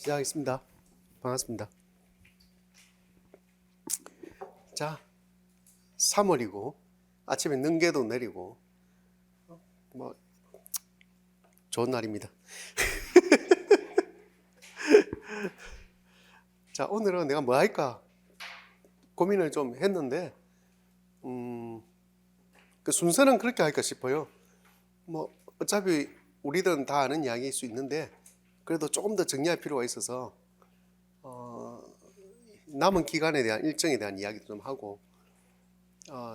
시작하겠습니다. 반갑습니다. 자, 3월이고 아침에 능계도 내리고 뭐 좋은 날입니다. 자, 오늘은 내가 뭐 할까 고민을 좀 했는데 그 순서는 그렇게 할까 싶어요. 뭐 어차피 우리들은 다 아는 이야기일 수 있는데 그래도 조금 더 정리할 필요가 있어서 남은 기간에 대한 일정에 대한 이야기도 좀 하고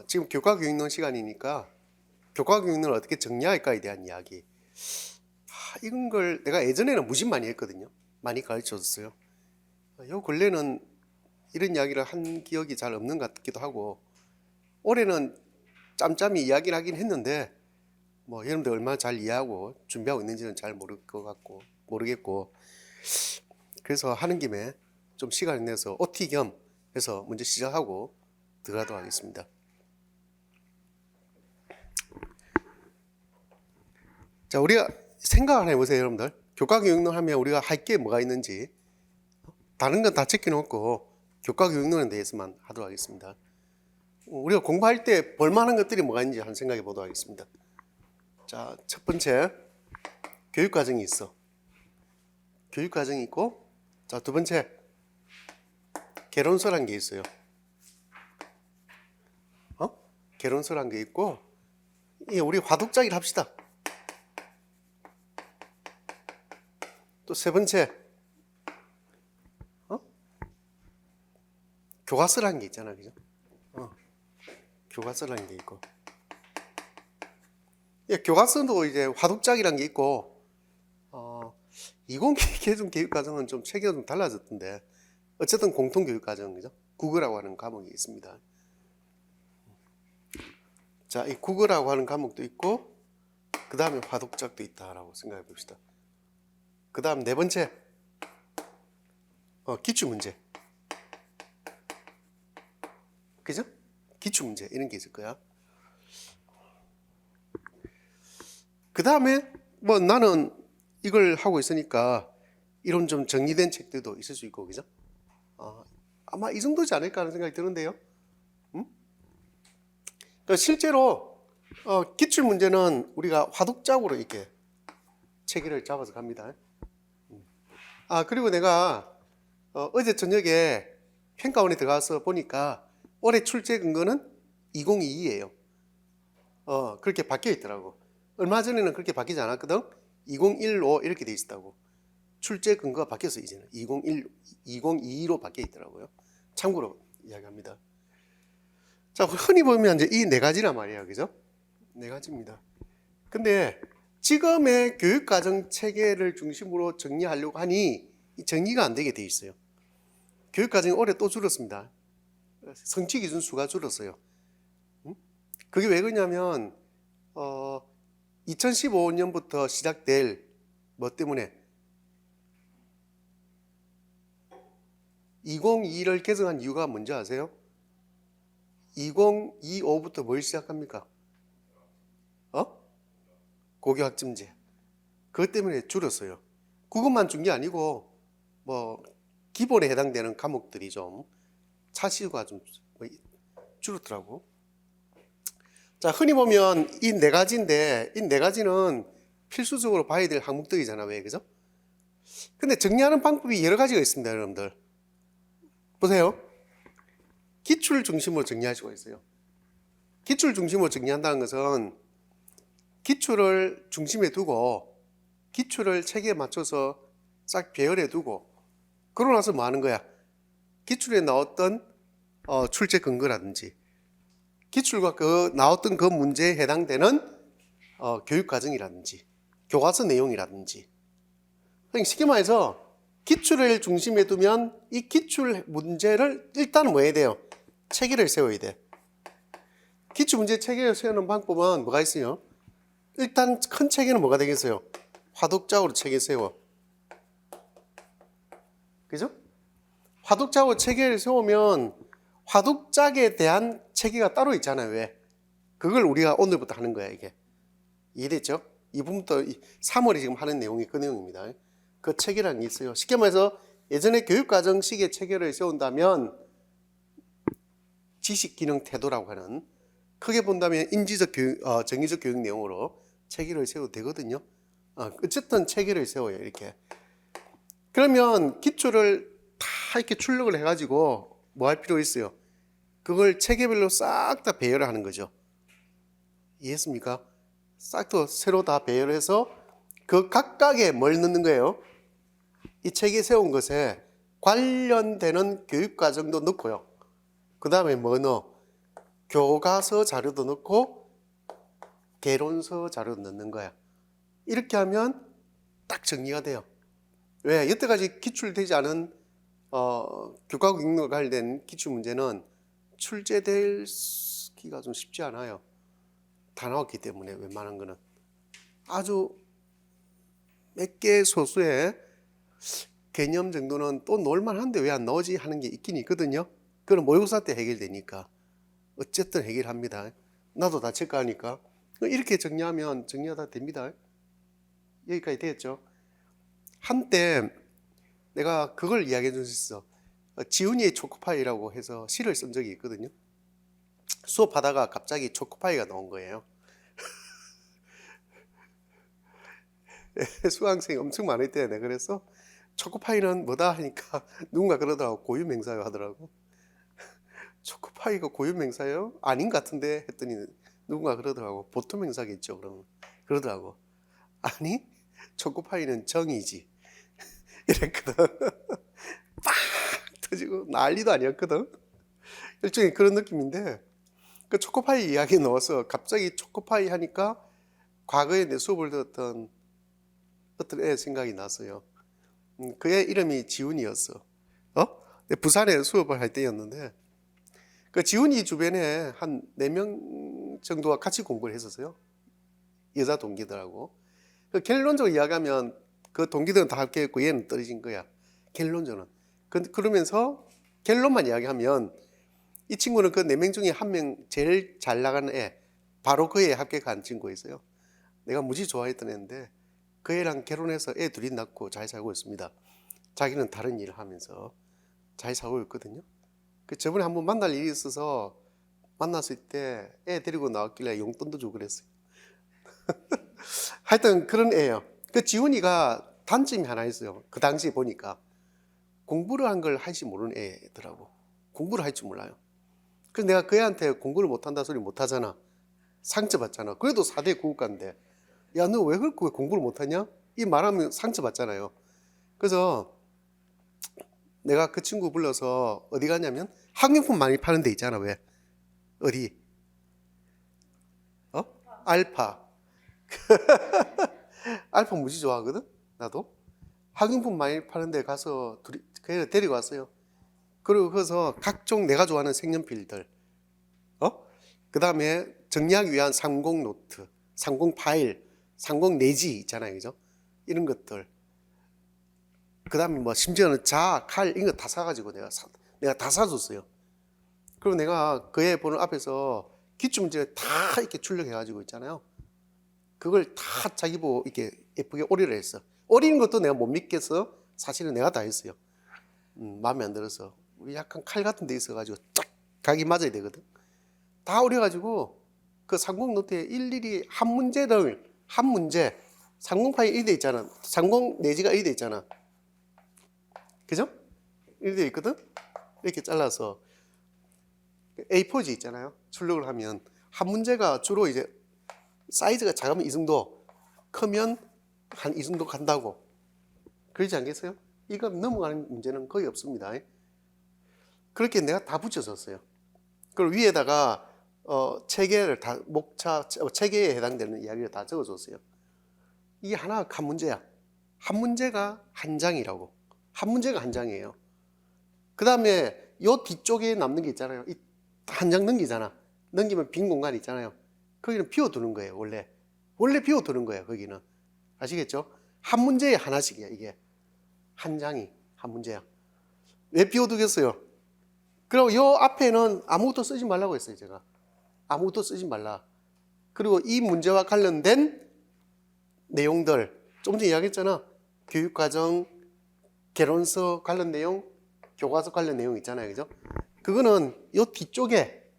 지금 교과교육론 시간이니까 교과교육론을 어떻게 정리할까에 대한 이야기. 이런 걸 내가 예전에는 무지 많이 했거든요. 많이 가르쳐줬어요. 요 근래는 이런 이야기를 한 기억이 잘 없는 것 같기도 하고, 올해는 짬짬이 이야기를 하긴 했는데 뭐 여러분들 얼마나 잘 이해하고 준비하고 있는지는 잘 모르겠고, 그래서 하는 김에 좀 시간을 내서 OT 겸 해서 먼저 시작하고 들어가도록 하겠습니다. 자, 우리가 생각 하나 해보세요, 여러분들. 교과교육론 하면 우리가 할 게 뭐가 있는지. 다른 건 다 제껴놓고 교과교육론에 대해서만 하도록 하겠습니다. 우리가 공부할 때 볼만한 것들이 뭐가 있는지 한번 생각해 보도록 하겠습니다. 자, 첫 번째, 교육과정이 있어. 교육과정이 있고, 자, 두 번째, 개론서란 게 있어요. 개론서란 게 있고, 우리 화독자기를 합시다. 또 세 번째, 교과서라는 게 있잖아, 그죠? 교과서라는 게 있고, 교과서도 이제 화독작이라는 게 있고, 20 개정 교육과정은 좀 체계가 좀 달라졌던데, 어쨌든 공통교육과정, 그죠? 국어라고 하는 과목이 있습니다. 자, 이 국어라고 하는 과목도 있고, 그 다음에 화독작도 있다라고 생각해 봅시다. 그 다음 네 번째, 기출문제. 그죠? 기출문제, 이런 게 있을 거야. 그 다음에, 뭐 나는 이걸 하고 있으니까, 이런 좀 정리된 책들도 있을 수 있고, 그죠? 아마 이 정도지 않을까 하는 생각이 드는데요. 그러니까 실제로, 기출문제는 우리가 화독작으로 이렇게 체계를 잡아서 갑니다. 그리고 내가, 어제 저녁에 평가원에 들어가서 보니까, 올해 출제 근거는 2022예요. 그렇게 바뀌어 있더라고. 얼마 전에는 그렇게 바뀌지 않았거든. 2015 이렇게 돼 있었다고. 출제 근거가 바뀌었어. 이제는 2022로 바뀌어 있더라고요. 참고로 이야기합니다. 자, 흔히 보면 이제 이 네 가지란 말이에요, 그죠? 네 가지입니다. 근데 지금의 교육과정 체계를 중심으로 정리하려고 하니 이 정리가 안 되게 돼 있어요. 교육과정이 올해 또 줄었습니다. 성취 기준 수가 줄었어요. 그게 왜 그러냐면 2015년부터 시작될 뭐 때문에 2022를 개정한 이유가 뭔지 아세요? 2025부터 뭘 시작합니까? 고교학점제. 그것 때문에 줄었어요. 그것만 준 게 아니고 뭐 기본에 해당되는 과목들이 좀 차시가 좀 줄었더라고. 자, 흔히 보면 이 네 가지인데 이 네 가지는 필수적으로 봐야 될 항목들이잖아. 왜, 그죠? 근데 정리하는 방법이 여러 가지가 있습니다, 여러분들. 보세요. 기출 중심으로 정리할 수가 있어요. 기출 중심으로 정리한다는 것은 기출을 중심에 두고 기출을 체계에 맞춰서 싹 배열해 두고 그러고 나서 뭐 하는 거야? 기출에 나왔던 출제 근거라든지 기출과 나왔던 그 문제에 해당되는 교육과정이라든지 교과서 내용이라든지, 쉽게 말해서 기출을 중심에 두면 이 기출 문제를 일단 뭐 해야 돼요? 체계를 세워야 돼. 기출 문제 체계를 세우는 방법은 뭐가 있어요? 일단 큰 체계는 뭐가 되겠어요? 화독작으로 체계 세워. 그죠? 화독작으로 체계를 세우면 화독작에 대한 체계가 따로 있잖아요. 왜? 그걸 우리가 오늘부터 하는 거야, 이게. 이해됐죠? 이 부분부터 3월에 지금 하는 내용이 그 내용입니다. 그 체계라는 게 있어요. 쉽게 말해서 예전에 교육과정식의 체계를 세운다면 지식, 기능, 태도라고 하는, 크게 본다면 인지적 교육, 정의적 교육 내용으로 체계를 세워도 되거든요. 어쨌든 체계를 세워요, 이렇게. 그러면 기초를 다 이렇게 출력을 해가지고 뭐 할 필요가 있어요? 그걸 체계별로 싹 다 배열을 하는 거죠. 이해했습니까? 싹 다 새로 다 배열해서 그 각각에 뭘 넣는 거예요? 이 체계 세운 것에 관련되는 교육과정도 넣고요. 그 다음에 뭐 넣어? 교과서 자료도 넣고 개론서 자료도 넣는 거야. 이렇게 하면 딱 정리가 돼요. 왜? 여태까지 기출되지 않은 교과 교육과 관련된 기출 문제는 출제되기가 좀 쉽지 않아요. 다 나왔기 때문에 웬만한 거는 아주 몇 개 소수의 개념 정도는 또 넣을만한데 왜 안 나오지 하는 게 있긴 있거든요. 그건 모의고사 때 해결되니까 어쨌든 해결합니다. 나도 다 체크하니까 이렇게 정리하면 정리가 다 됩니다. 여기까지 되겠죠? 한때 내가 그걸 이야기해 줄 수 있어. 지훈이의 초코파이라고 해서 시를 쓴 적이 있거든요. 수업하다가 갑자기 초코파이가 나온 거예요. 수강생이 엄청 많을 때 내가 그래서 초코파이는 뭐다 하니까 누군가 그러더라고. 고유명사요 하더라고. 초코파이가 고유명사요? 아닌 것 같은데 했더니 누군가 그러더라고. 보통명사겠죠 그러면. 그러더라고. 아니 초코파이는 정이지 이랬거든. 빡 터지고 난리도 아니었거든. 일종의 그런 느낌인데 그 초코파이 이야기 넣어서 갑자기 초코파이 하니까 과거에 내 수업을 들었던 어떤 애 생각이 났어요. 그의 이름이 지훈이었어. 부산에 수업을 할 때였는데 그 지훈이 주변에 한 4명 정도가 같이 공부를 했었어요. 여자 동기들하고. 그 결론적으로 이야기하면 그 동기들은 다 합격했고 얘는 떨어진 거야. 결론적으로는. 그러면서 결론만 이야기하면 이 친구는 그 4명 중에 한 명 제일 잘 나가는 애, 바로 그 애에 합격한 친구가 있어요. 내가 무지 좋아했던 애인데 그 애랑 결혼해서 애 둘이 낳고 잘 살고 있습니다. 자기는 다른 일을 하면서 잘 살고 있거든요. 그 저번에 한번 만날 일이 있어서 만났을 때 애 데리고 나왔길래 용돈도 주고 그랬어요. 하여튼 그런 애예요. 그 지훈이가 단점이 하나 있어요. 그 당시에 보니까 공부를 한 걸 할지 모르는 애더라고. 공부를 할 줄 몰라요. 그래서 내가 그 애한테 공부를 못한다 소리 못하잖아. 상처받잖아. 그래도 4대 국어과인데 야 너 왜 그렇게 공부를 못하냐? 이 말하면 상처받잖아요. 그래서 내가 그 친구 불러서 어디 가냐면 학용품 많이 파는 데 있잖아. 왜? 어디? 알파. 알파 무지 좋아하거든? 나도. 학용품 많이 파는 데 가서 걔를 데리고 왔어요. 그리고 거기서 각종 내가 좋아하는 색연필들, 그 다음에 정리하기 위한 상공 노트, 상공 파일, 상공 내지 있잖아요. 그죠? 이런 것들. 그 다음에 뭐 심지어는 칼, 이런 거 다 사가지고 내가 다 사줬어요. 그리고 내가 그 애 보는 앞에서 기출문제 다 이렇게 출력해가지고 있잖아요. 그걸 다 자기 보고 이렇게 예쁘게 오리를 했어. 오리는 것도 내가 못 믿겠어. 사실은 내가 다 했어요. 마음에 안 들어서. 우리 약간 칼 같은 데 있어가지고 딱 각이 맞아야 되거든. 다 오려가지고 그 상공 노트에 일일이 한 문제, 상공 파일 1돼 있잖아. 상공 내지가 1돼 있잖아. 그죠? 1돼 있거든? 이렇게 잘라서 A4지 있잖아요. 출력을 하면 한 문제가 주로 이제 사이즈가 작으면 이 정도, 크면 한 이 정도 간다고. 그러지 않겠어요? 이거 넘어가는 문제는 거의 없습니다. 그렇게 내가 다 붙여줬어요. 그리고 위에다가 체계를 다 체계에 해당되는 이야기를 다 적어줬어요. 이게 하나가 한 문제야. 한 문제가 한 장이라고. 한 문제가 한 장이에요. 그 다음에 요 뒤쪽에 남는 게 있잖아요. 한 장 넘기잖아. 넘기면 빈 공간이 있잖아요. 거기는 비워두는 거예요. 원래 비워두는 거예요. 거기는. 아시겠죠? 한 문제에 하나씩이야. 이게 한 장이 한 문제야. 왜 비워두겠어요? 그리고 요 앞에는 아무것도 쓰지 말라고 했어요. 제가 아무것도 쓰지 말라. 그리고 이 문제와 관련된 내용들 좀 전에 이야기했잖아. 교육과정, 개론서 관련 내용, 교과서 관련 내용 있잖아요. 그죠? 그거는 요 뒤쪽에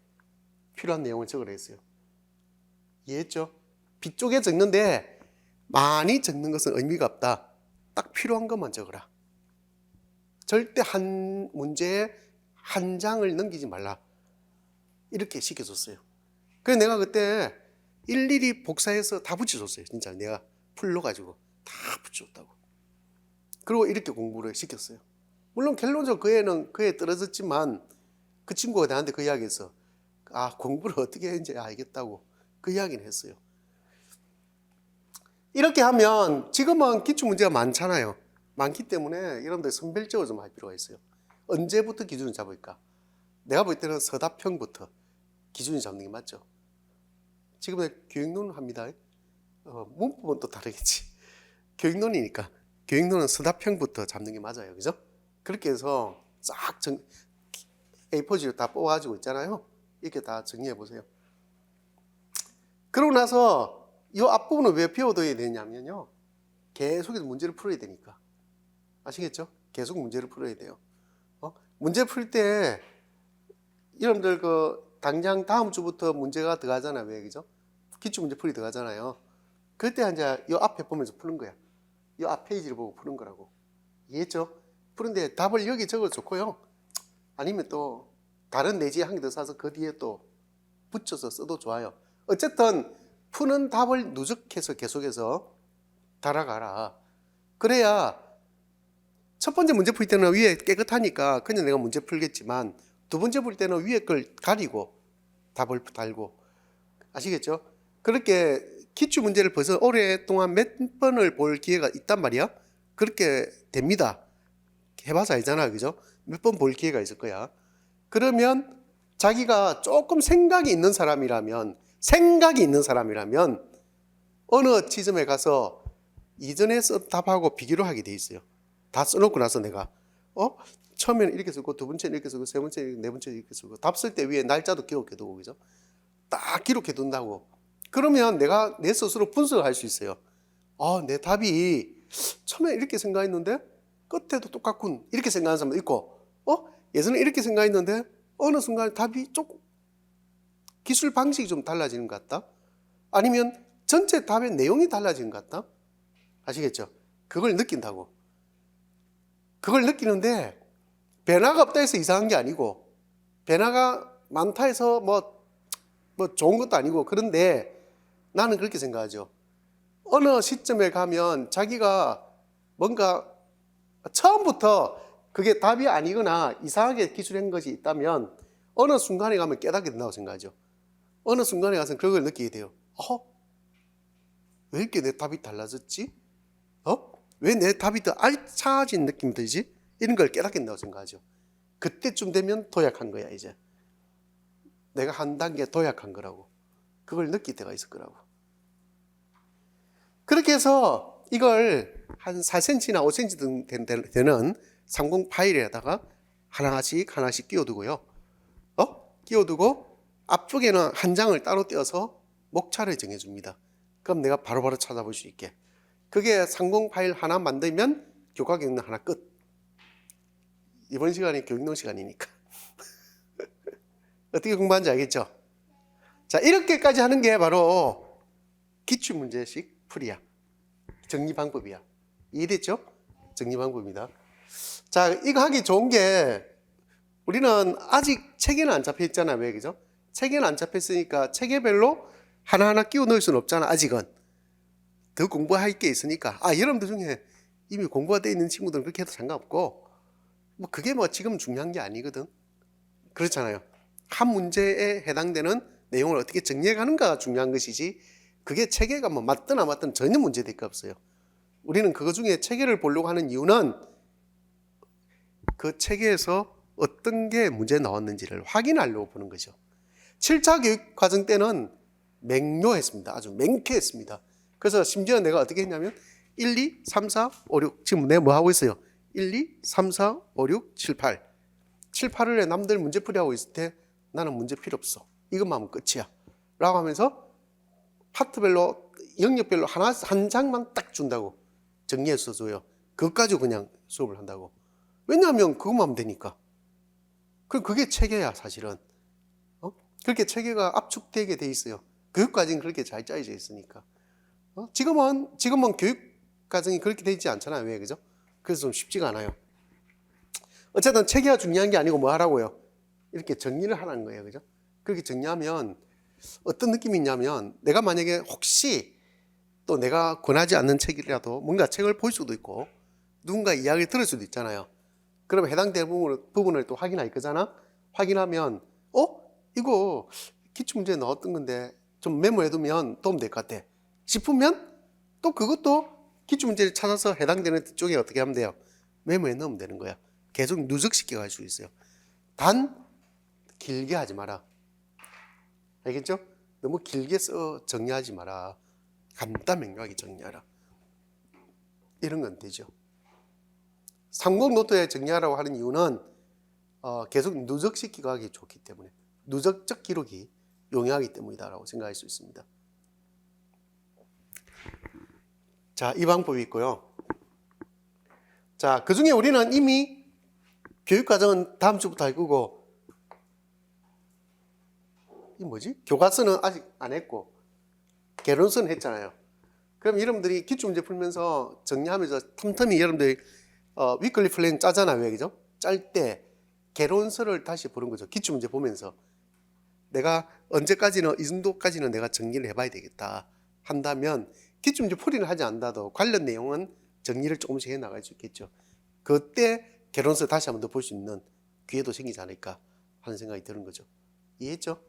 필요한 내용을 적으라 했어요. 이해했죠? 뒤쪽에 적는데 많이 적는 것은 의미가 없다. 딱 필요한 것만 적어라. 절대 한 문제에 한 장을 넘기지 말라. 이렇게 시켜줬어요. 그래서 내가 그때 일일이 복사해서 다 붙여줬어요. 진짜 내가 풀러가지고 다 붙여줬다고. 그리고 이렇게 공부를 시켰어요. 물론 결론적으로 그 애는 그에 떨어졌지만 그 친구가 나한테 그 이야기했어. 아, 공부를 어떻게 했는지 알겠다고 그 이야기는 했어요. 이렇게 하면 지금은 기출문제가 많잖아요. 많기 때문에 여러분들 선별적으로 좀 할 필요가 있어요. 언제부터 기준을 잡을까? 내가 볼 때는 서답형부터 기준을 잡는 게 맞죠. 지금은 교육론을 합니다. 문법은 또 다르겠지. 교육론이니까 교육론은 서답형부터 잡는 게 맞아요. 그죠? 그렇게 해서 싹 A4지로 다 뽑아가지고 있잖아요. 이렇게 다 정리해 보세요. 그러고 나서 이 앞부분을 왜 배워둬야 되냐면요. 계속해서 문제를 풀어야 되니까. 아시겠죠? 계속 문제를 풀어야 돼요. 문제 풀 때 여러분들 당장 다음 주부터 문제가 들어가잖아요. 왜 그죠? 기출문제 풀이 들어가잖아요. 그때 이제 이 앞에 보면서 푸는 거야. 이 앞 페이지를 보고 푸는 거라고. 이해했죠? 푸는데 답을 여기 적어도 좋고요. 아니면 또 다른 내지에 한 개 더 사서 그 뒤에 또 붙여서 써도 좋아요. 어쨌든 푸는 답을 누적해서 계속해서 달아가라. 그래야 첫 번째 문제 풀 때는 위에 깨끗하니까 그냥 내가 문제 풀겠지만 두 번째 풀 때는 위에 걸 가리고 답을 달고. 아시겠죠? 그렇게 기출 문제를 벌써 오랫동안 몇 번을 볼 기회가 있단 말이야. 그렇게 됩니다. 해봐서 알잖아. 그죠? 몇 번 볼 기회가 있을 거야. 그러면 자기가 조금 생각이 있는 사람이라면 어느 지점에 가서 이전에 쓴 답하고 비교를 하게 돼 있어요. 다 써놓고 나서 내가 처음에는 이렇게 쓰고 두 번째는 이렇게 쓰고 세 번째는 네 번째는 이렇게 쓰고 답 쓸 때 위에 날짜도 기록해두고. 그죠? 딱 기록해둔다고. 그러면 내가 내 스스로 분석을 할 수 있어요. 내 답이 처음에 이렇게 생각했는데 끝에도 똑같군. 이렇게 생각하는 사람도 있고, 예전에 이렇게 생각했는데 어느 순간 답이 조금 기술 방식이 좀 달라지는 것 같다. 아니면 전체 답의 내용이 달라지는 것 같다. 아시겠죠? 그걸 느낀다고. 그걸 느끼는데 변화가 없다 해서 이상한 게 아니고, 변화가 많다 해서 뭐 좋은 것도 아니고, 그런데 나는 그렇게 생각하죠. 어느 시점에 가면 자기가 뭔가 처음부터 그게 답이 아니거나 이상하게 기술한 것이 있다면 어느 순간에 가면 깨닫게 된다고 생각하죠. 어느 순간에 가서 그걸 느끼게 돼요. 왜 이렇게 내 답이 달라졌지? 왜 내 답이 더 알차진 느낌이 들지? 이런 걸 깨닫게 된다고 생각하죠. 그때쯤 되면 도약한 거야. 이제 내가 한 단계 도약한 거라고. 그걸 느낄 때가 있을 거라고. 그렇게 해서 이걸 한 4cm나 5cm 되는 30 파일에다가 하나씩 끼워두고요. 끼워두고 앞쪽에는 한 장을 따로 떼어서 목차를 정해줍니다. 그럼 내가 바로바로 찾아볼 수 있게. 그게 30 파일 하나 만들면 교과 교육론 하나 끝. 이번 시간이 교육론 시간이니까. 어떻게 공부하는지 알겠죠? 자, 이렇게까지 하는 게 바로 기출문제식 풀이야. 정리 방법이야. 이해됐죠? 정리 방법입니다. 자, 이거 하기 좋은 게 우리는 아직 책에는 안 잡혀 있잖아. 왜 그죠? 책에는 안 잡혀 있으니까 체계별로 하나하나 끼워 넣을 수는 없잖아. 아직은. 더 공부할 게 있으니까. 여러분들 중에 이미 공부가 돼 있는 친구들은 그렇게 해도 상관없고, 그게 지금 중요한 게 아니거든. 그렇잖아요. 한 문제에 해당되는 내용을 어떻게 정리해 가는가가 중요한 것이지, 그게 체계가 맞든 안 맞든 전혀 문제될 거 없어요. 우리는 그거 중에 체계를 보려고 하는 이유는 그 체계에서 어떤 게 문제 나왔는지를 확인하려고 보는 거죠. 7차 교육 과정 때는 맹료했습니다. 아주 맹쾌했습니다. 그래서 심지어 내가 어떻게 했냐면 1, 2, 3, 4, 5, 6 지금 내가 뭐 하고 있어요? 1, 2, 3, 4, 5, 6, 7, 8 7, 8을 해 남들 문제풀이하고 있을 때 나는 문제 필요 없어. 이것만 하면 끝이야. 라고 하면서 파트별로 영역별로 한 장만 딱 준다고 정리해서 줘요. 그것 가지고 그냥 수업을 한다고. 왜냐하면 그것만 하면 되니까. 그럼 그게 체계야, 사실은. 그렇게 체계가 압축되게 돼 있어요. 교육과정이 그렇게 잘 짜여져 있으니까. 지금은 교육과정이 그렇게 되지 않잖아요. 왜, 그죠? 그래서 좀 쉽지가 않아요. 어쨌든 체계가 중요한 게 아니고 뭐 하라고요? 이렇게 정리를 하라는 거예요. 그죠? 그렇게 정리하면 어떤 느낌이 있냐면, 내가 만약에 혹시 또 내가 권하지 않는 책이라도 뭔가 책을 볼 수도 있고 누군가 이야기를 들을 수도 있잖아요. 그러면 해당되는 부분을 또 확인할 거잖아. 확인하면 이거 기출문제에 나왔던 건데 좀 메모해두면 도움 될 것 같아 싶으면 또 그것도 기출문제를 찾아서 해당되는 쪽에 어떻게 하면 돼요? 메모해 넣으면 되는 거야. 계속 누적시켜 갈 수 있어요. 단 길게 하지 마라. 알겠죠? 너무 길게 써 정리하지 마라. 간단명료하게 정리하라. 이런 건 되죠. 삼국 노트에 정리하라고 하는 이유는 계속 누적시키고 하기 좋기 때문에, 누적적 기록이 용이하기 때문이다라고 생각할 수 있습니다. 자, 이 방법이 있고요. 자, 그 중에 우리는 이미 교육과정은 다음 주부터 할 거고, 이 뭐지? 교과서는 아직 안 했고 개론서는 했잖아요. 그럼 여러분들이 기출문제 풀면서 정리하면서 틈틈이 여러분들이 위클리 플랜 짜잖아요. 왜, 그죠? 짤 때 개론서를 다시 보는 거죠. 기출문제 보면서 내가 언제까지는, 이 정도까지는 내가 정리를 해봐야 되겠다 한다면 기출문제 풀이를 하지 않아도 관련 내용은 정리를 조금씩 해나갈 수 있겠죠. 그때 개론서 다시 한번 더 볼 수 있는 기회도 생기지 않을까 하는 생각이 드는 거죠. 이해했죠?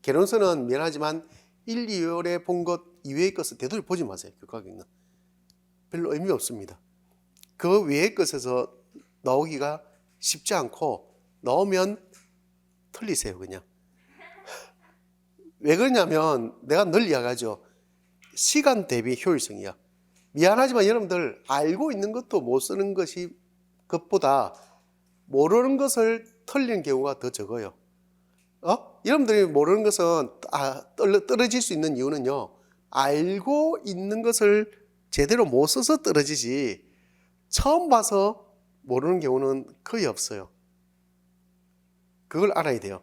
개론서는 미안하지만 1, 2월에 본 것 이외의 것을 되도록 보지 마세요. 교과경은 별로 의미 없습니다. 그 외의 것에서 나오기가 쉽지 않고, 나오면 틀리세요. 그냥. 왜 그러냐면 내가 늘 이야기하죠. 시간 대비 효율성이야. 미안하지만 여러분들 알고 있는 것도 못 쓰는 것이 것보다 모르는 것을 틀리는 경우가 더 적어요. 여러분들이 모르는 것은 떨어질 수 있는 이유는요, 알고 있는 것을 제대로 못 써서 떨어지지 처음 봐서 모르는 경우는 거의 없어요. 그걸 알아야 돼요.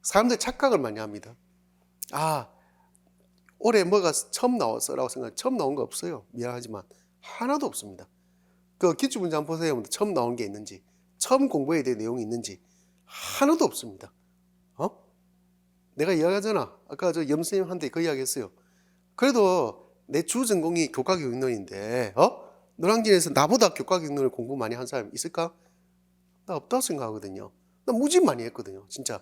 사람들이 착각을 많이 합니다. 올해 뭐가 처음 나왔어라고 생각해. 처음 나온 거 없어요. 미안하지만 하나도 없습니다. 그 기출문제 한번 보세요. 처음 나온 게 있는지, 처음 공부해야 될 내용이 있는지 하나도 없습니다. 내가 이야기하잖아. 아까 저 염선생님한테 그 이야기 했어요. 그래도 내 주 전공이 교과교육론인데 노량진에서 나보다 교과교육론을 공부 많이 한 사람 있을까? 나 없다고 생각하거든요. 나 무지 많이 했거든요. 진짜.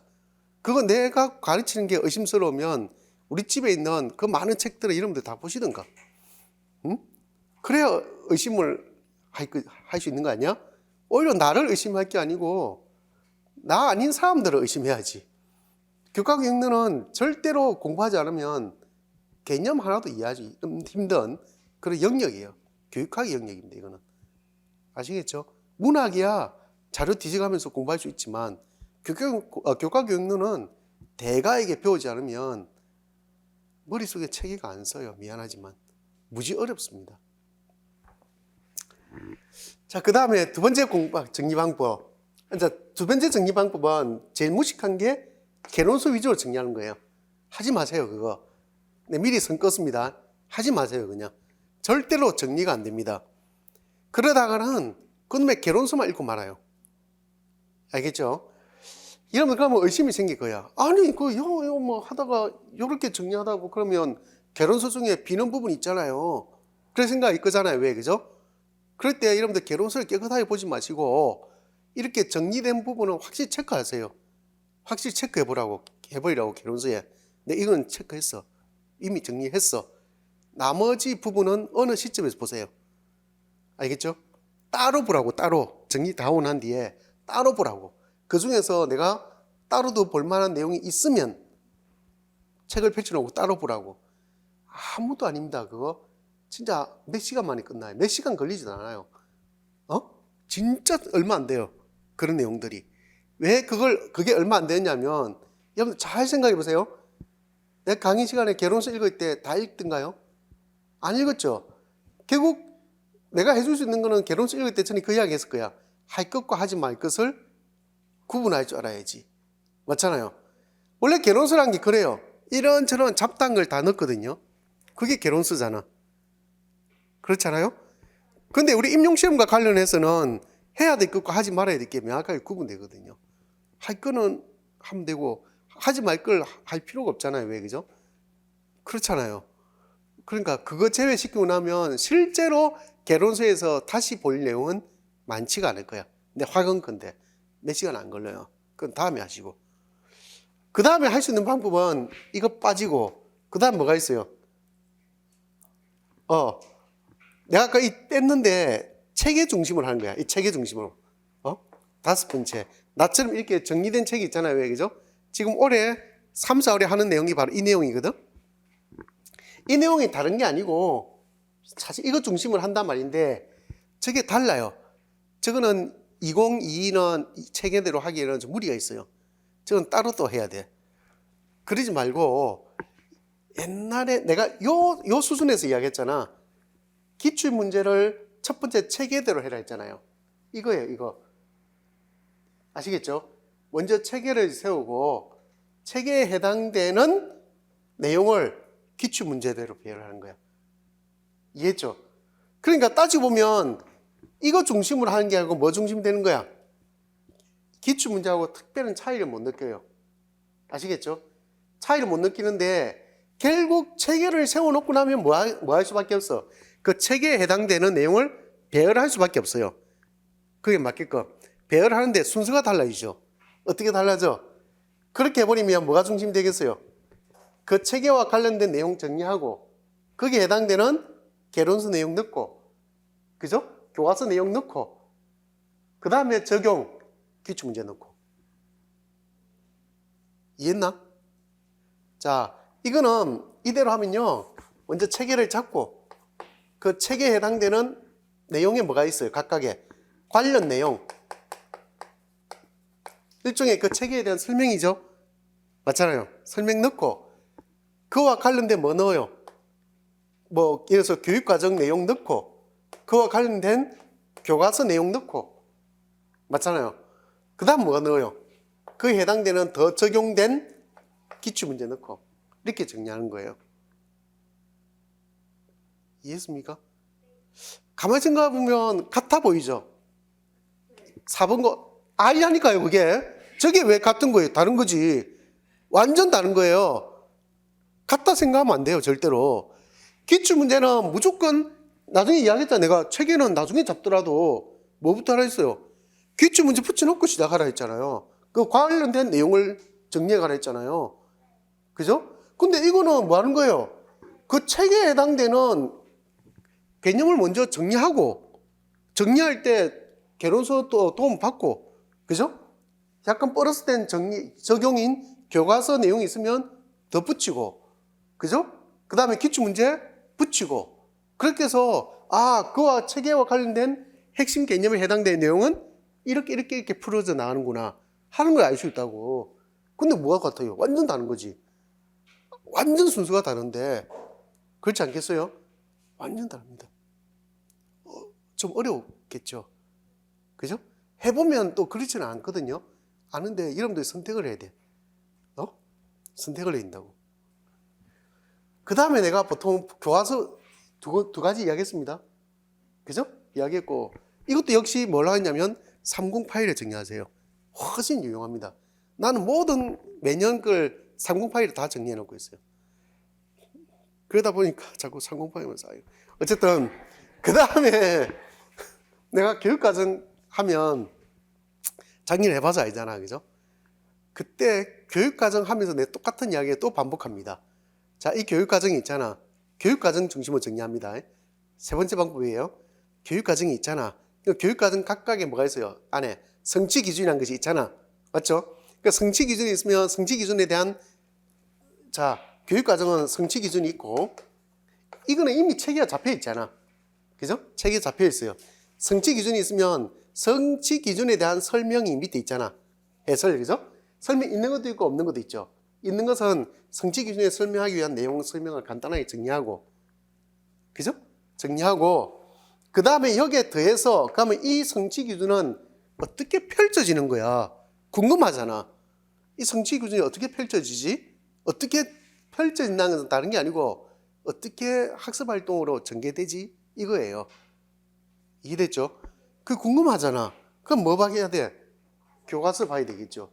그거 내가 가르치는 게 의심스러우면 우리 집에 있는 그 많은 책들을 여러분들 다 보시던가. 응? 그래야 의심을 할 수 있는 거 아니야? 오히려 나를 의심할 게 아니고 나 아닌 사람들을 의심해야지. 교과교육론은 절대로 공부하지 않으면 개념 하나도 이해하기 힘든 그런 영역이에요. 교육학의 영역입니다. 이거는. 아시겠죠? 문학이야 자료 뒤져가면서 공부할 수 있지만 교과교육론은 대가에게 배우지 않으면 머릿속에 체계가 안 써요. 미안하지만 무지 어렵습니다. 자, 그 다음에 두 번째 정리 방법. 두 번째 정리 방법은 제일 무식한 게 개론서 위주로 정리하는 거예요. 하지 마세요. 그거 미리 선 껐습니다. 하지 마세요. 그냥 절대로 정리가 안 됩니다. 그러다가는 그놈의 개론서만 읽고 말아요. 알겠죠? 여러분 그러면 의심이 생길 거야. 아니 이거 뭐 하다가 이렇게 정리하다고 그러면 개론서 중에 비는 부분 있잖아요. 그런 생각이 거잖아요. 왜, 그죠? 그럴 때 여러분들 개론서를 깨끗하게 보지 마시고 이렇게 정리된 부분은 확실히 체크하세요. 확실히 체크해보라고, 해버리라고. 개론서에 내 이건 체크했어, 이미 정리했어. 나머지 부분은 어느 시점에서 보세요. 알겠죠? 따로 보라고. 따로 정리 다 하고 난 뒤에 따로 보라고. 그 중에서 내가 따로도 볼만한 내용이 있으면 책을 펼쳐놓고 따로 보라고. 아무도 아닙니다. 그거 진짜 몇 시간 만에 끝나요. 몇 시간 걸리지도 않아요. 진짜 얼마 안 돼요. 그런 내용들이. 왜 그게 얼마 안 되냐면, 여러분 잘 생각해 보세요. 내가 강의 시간에 개론서 읽을 때 다 읽던가요? 안 읽었죠. 결국 내가 해줄 수 있는 거는 개론서 읽을 때 전에 그 이야기 했을 거야. 할 것과 하지 말 것을 구분할 줄 알아야지. 맞잖아요. 원래 개론서란 게 그래요. 이런저런 잡다한 걸 다 넣거든요. 그게 개론서잖아. 그렇잖아요. 근데 우리 임용시험과 관련해서는 해야 될 것과 하지 말아야 될 게 명확하게 구분되거든요. 할 거는 하면 되고 하지 말 걸 할 필요가 없잖아요. 왜 그죠? 그렇잖아요. 그러니까 그거 제외시키고 나면 실제로 개론서에서 다시 볼 내용은 많지가 않을 거야. 근데 화건건데 몇 시간 안 걸려요. 그건 다음에 하시고. 그 다음에 할 수 있는 방법은 이거 빠지고 그 다음 뭐가 있어요? 내가 아까 이 뗐는데 체계 중심으로 하는 거야. 이 체계 중심으로. 다섯 번째. 나처럼 이렇게 정리된 책이 있잖아요. 왜 그죠? 지금 올해 3, 4월에 하는 내용이 바로 이 내용이거든. 이 내용이 다른 게 아니고 사실 이것 중심으로 한단 말인데 저게 달라요. 저거는 2022는 체계대로 하기에는 좀 무리가 있어요. 저건 따로 또 해야 돼. 그러지 말고 옛날에 내가 요 수준에서 이야기했잖아. 기출 문제를 첫 번째 체계대로 해라 했잖아요. 이거예요, 이거. 아시겠죠? 먼저 체계를 세우고 체계에 해당되는 내용을 기출 문제대로 배열하는 거야. 이해했죠? 그러니까 따지고 보면 이거 중심으로 하는 게 아니고 뭐 중심 되는 거야? 기출 문제하고 특별한 차이를 못 느껴요. 아시겠죠? 차이를 못 느끼는데 결국 체계를 세워놓고 나면 뭐 할 수밖에 없어? 그 체계에 해당되는 내용을 배열할 수밖에 없어요. 그게 맞게끔. 배열하는데 순서가 달라지죠. 어떻게 달라져? 그렇게 해버리면 뭐가 중심이 되겠어요? 그 체계와 관련된 내용 정리하고 거기에 해당되는 개론서 내용 넣고, 그죠? 교과서 내용 넣고, 그 다음에 적용, 기출문제 넣고. 이해했나? 자, 이거는 이대로 하면요. 먼저 체계를 잡고 그 체계에 해당되는 내용에 뭐가 있어요? 각각의 관련 내용. 일종의 그 체계에 대한 설명이죠. 맞잖아요. 설명 넣고 그와 관련된 뭐 넣어요? 뭐 예를 들어서 교육과정 내용 넣고 그와 관련된 교과서 내용 넣고 맞잖아요. 그 다음 뭐가 넣어요? 그에 해당되는 더 적용된 기출문제 넣고 이렇게 정리하는 거예요. 이해했습니까? 가만히 생각해 보면 같아 보이죠? 4번 거 아니라니까요. 그게 저게 왜 같은 거예요? 다른 거지. 완전 다른 거예요. 같다 생각하면 안 돼요. 절대로. 기출문제는 무조건 나중에 이야기했잖아. 내가 체계는 나중에 잡더라도 뭐부터 하라 했어요? 기출문제 붙여놓고 시작하라 했잖아요. 그 관련된 내용을 정리해 가라 했잖아요. 그죠? 근데 이거는 뭐 하는 거예요? 그 체계에 해당되는 개념을 먼저 정리하고 정리할 때 개론서 또 도움 받고 그죠? 약간 플러스된 적용인 교과서 내용이 있으면 더 붙이고 그죠? 그 다음에 기출문제 붙이고 그렇게 해서 그와 체계와 관련된 핵심 개념에 해당되는 내용은 이렇게 풀어져 나가는구나 하는 걸 알 수 있다고. 근데 뭐가 같아요? 완전 다른 거지. 완전 순서가 다른데 그렇지 않겠어요? 완전 다릅니다. 좀 어려웠겠죠. 그죠? 해보면 또 그렇지는 않거든요. 아는데 여러분들이 선택을 해야 돼. 선택을 해야 된다고. 그 다음에 내가 보통 교과서 두 가지 이야기했습니다. 그죠? 이야기했고 이것도 역시 뭐라 했냐면 30 파일에 정리하세요. 훨씬 유용합니다. 나는 모든 매년 걸 30 파일에 다 정리해 놓고 있어요. 그러다 보니까 자꾸 30 파일만 쌓여요. 어쨌든 그 다음에 내가 교육과정 하면 작년 해봐서 알잖아. 그죠? 그때 교육과정 하면서 내 똑같은 이야기 또 반복합니다. 자, 이 교육과정이 있잖아. 교육과정 중심으로 정리합니다. 세 번째 방법이에요. 교육과정이 있잖아. 교육과정 각각에 뭐가 있어요? 안에 성취 기준이라는 것이 있잖아. 맞죠? 그러니까 성취 기준이 있으면 성취 기준에 대한 교육과정은 성취 기준이 있고 이거는 이미 체계가 잡혀 있잖아. 그죠? 체계가 잡혀 있어요. 성취 기준이 있으면 성취 기준에 대한 설명이 밑에 있잖아. 해설, 그죠? 설명 있는 것도 있고 없는 것도 있죠. 있는 것은 성취 기준에 설명하기 위한 내용 설명을 간단하게 정리하고, 그죠? 정리하고, 그 다음에 여기에 더해서 그러면 이 성취 기준은 어떻게 펼쳐지는 거야? 궁금하잖아. 이 성취 기준이 어떻게 펼쳐지지? 어떻게 펼쳐진다는 것은 다른 게 아니고 어떻게 학습 활동으로 전개되지? 이거예요. 이해됐죠? 그 궁금하잖아. 그럼 뭐 봐야 돼? 교과서 봐야 되겠죠.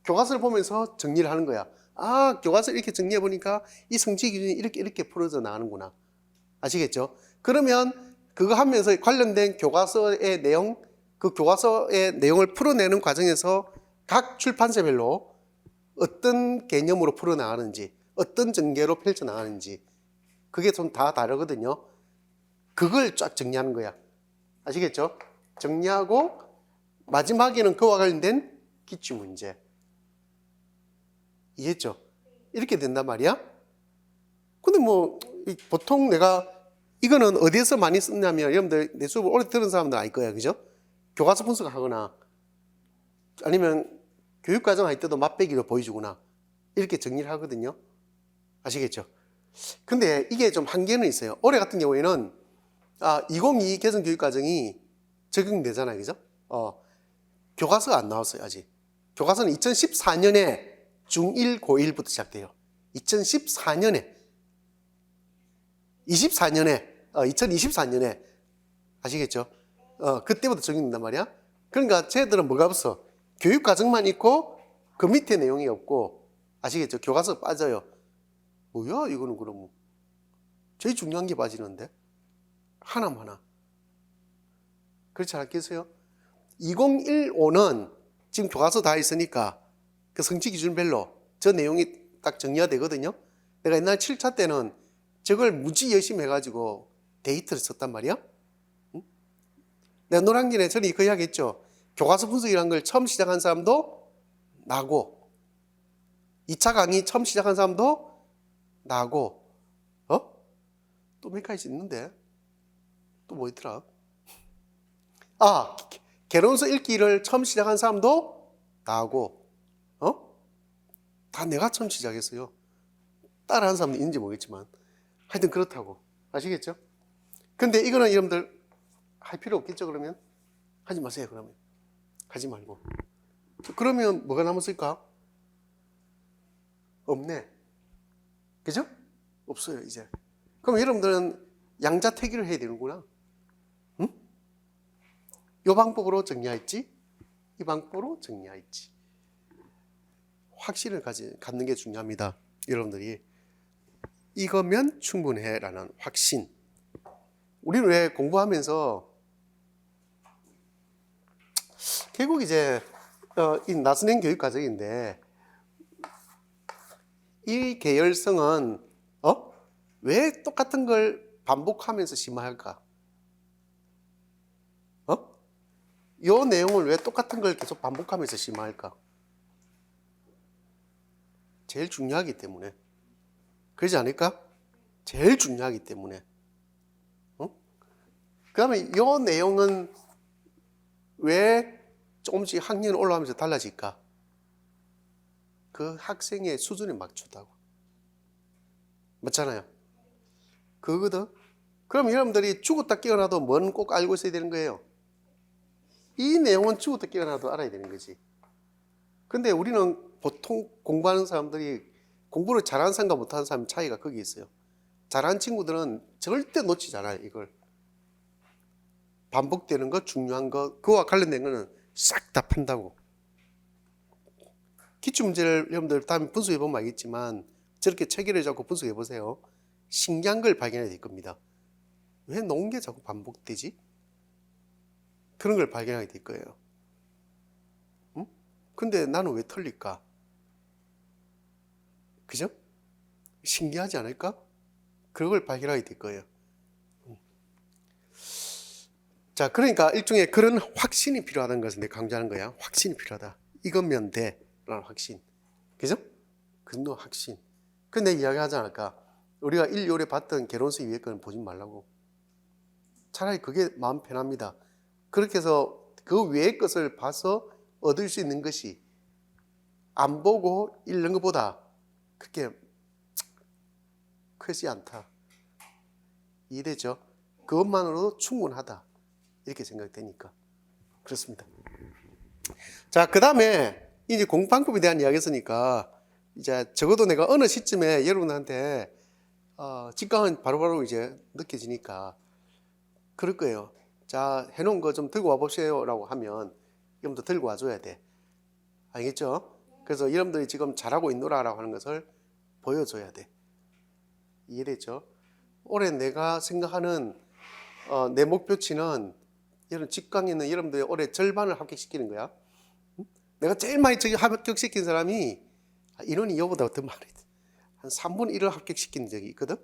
교과서를 보면서 정리를 하는 거야. 아, 교과서 이렇게 정리해 보니까 이 성취 기준이 이렇게 풀어져 나가는구나. 아시겠죠? 그러면 그거 하면서 관련된 교과서의 내용, 그 교과서의 내용을 풀어내는 과정에서 각 출판사별로 어떤 개념으로 풀어나가는지, 어떤 전개로 펼쳐나가는지, 그게 좀 다 다르거든요. 그걸 쫙 정리하는 거야. 아시겠죠? 정리하고 마지막에는 그와 관련된 기출문제. 이해했죠? 이렇게 된단 말이야. 근데 뭐 보통 내가 이거는 어디에서 많이 쓰냐면 여러분들 내 수업을 오래 들은 사람들 알 거야. 그죠? 교과서 분석하거나 아니면 교육과정 할 때도 맛배기로 보여주거나 이렇게 정리를 하거든요. 아시겠죠? 근데 이게 좀 한계는 있어요. 올해 같은 경우에는 2022 개정 교육과정이 적용되잖아요. 그죠? 교과서가 안 나왔어요. 아직. 교과서는 2014년에 중1, 고1부터 시작돼요. 2014년에 2024년에 아시겠죠? 그때부터 적용된단 말이야. 그러니까 쟤들은 뭐가 없어? 교육과정만 있고 그 밑에 내용이 없고 아시겠죠? 교과서 빠져요. 뭐야 이거는 그럼 제일 중요한 게 빠지는데 하나만 그렇지 않겠어요? 2015는 지금 교과서 다 있으니까 그 성취 기준별로 저 내용이 딱 정리가 되거든요. 내가 옛날 7차 때는 저걸 무지 열심히 해가지고 데이터를 썼단 말이야. 응? 내가 노량진에 전에 그 이야기 했죠. 교과서 분석이라는 걸 처음 시작한 사람도 나고 2차 강의 처음 시작한 사람도 나고 또 몇 가지 있는데 또 뭐 있더라? 개론서 읽기를 처음 시작한 사람도 나고 다 내가 처음 시작했어요. 따라한 사람도 있는지 모르겠지만 하여튼 그렇다고 아시겠죠? 근데 이거는 여러분들 할 필요 없겠죠? 그러면 하지 마세요. 그러면 하지 말고 그러면 뭐가 남았을까? 없네. 그죠? 없어요 이제. 그럼 여러분들은 양자택일을 해야 되는구나. 응? 이 방법으로 정리할지 이 방법으로 정리할지 확신을 갖는 게 중요합니다. 여러분들이 이거면 충분해 라는 확신. 우리는 왜 공부하면서 결국 이제 이 나선행 교육 과정인데 이 계열성은 왜 똑같은 걸 반복하면서 심화할까? 이 내용을 왜 똑같은 걸 계속 반복하면서 심화할까? 제일 중요하기 때문에. 그러지 않을까? 제일 중요하기 때문에. 그 다음에 이 내용은 왜 조금씩 학년 올라가면서 달라질까? 그 학생의 수준에 맞춘다고. 맞잖아요. 그거거든. 그럼 여러분들이 죽었다 깨어나도 뭔 꼭 알고 있어야 되는 거예요? 이 내용은 죽었다 깨어나도 알아야 되는 거지. 근데 우리는 보통 공부하는 사람들이 공부를 잘하는 사람과 못하는 사람 차이가 거기 있어요. 잘하는 친구들은 절대 놓치지 않아요. 이걸 반복되는 것, 중요한 것, 그와 관련된 거는 싹 다 푼다고. 기출문제를 여러분들 다음에 분석해 보면 알겠지만 저렇게 체계를 잡고 분석해 보세요. 신기한 걸 발견해야 될 겁니다. 왜 놓은 게 자꾸 반복되지? 그런 걸 발견하게 될 거예요. 응? 근데 나는 왜 틀릴까? 그죠? 신기하지 않을까? 그런 걸 발견하게 될 거예요. 자, 그러니까 일종의 그런 확신이 필요하다는 것을 내가 강조하는 거야. 확신이 필요하다. 이거면 돼. 라는 확신. 그죠? 그 정도 확신. 근데 이야기 하지 않을까? 우리가 1, 2월에 봤던 개론서 위에 거는 보지 말라고. 차라리 그게 마음 편합니다. 그렇게 해서 그 위의 것을 봐서 얻을 수 있는 것이 안 보고 읽는 것보다 그렇게 크지 않다. 이해되죠? 그것만으로도 충분하다 이렇게 생각되니까 그렇습니다. 자, 그 다음에 이제 공부방법에 대한 이야기 했으니까 이제 적어도 내가 어느 시점에 여러분한테 직감은 바로바로 이제 느껴지니까 그럴 거예요. 자, 해놓은 거 좀 들고 와보세요 라고 하면 여러분도 들고 와줘야 돼. 알겠죠? 그래서 여러분들이 지금 잘하고 있노라라고 하는 것을 보여줘야 돼. 이해됐죠? 올해 내가 생각하는 내 목표치는 여러분 직강에 있는 여러분들이 올해 절반을 합격시키는 거야. 내가 제일 많이 합격시킨 사람이 인원이 이거보다 더 많이 한 3분의 1을 합격시킨 적이 있거든.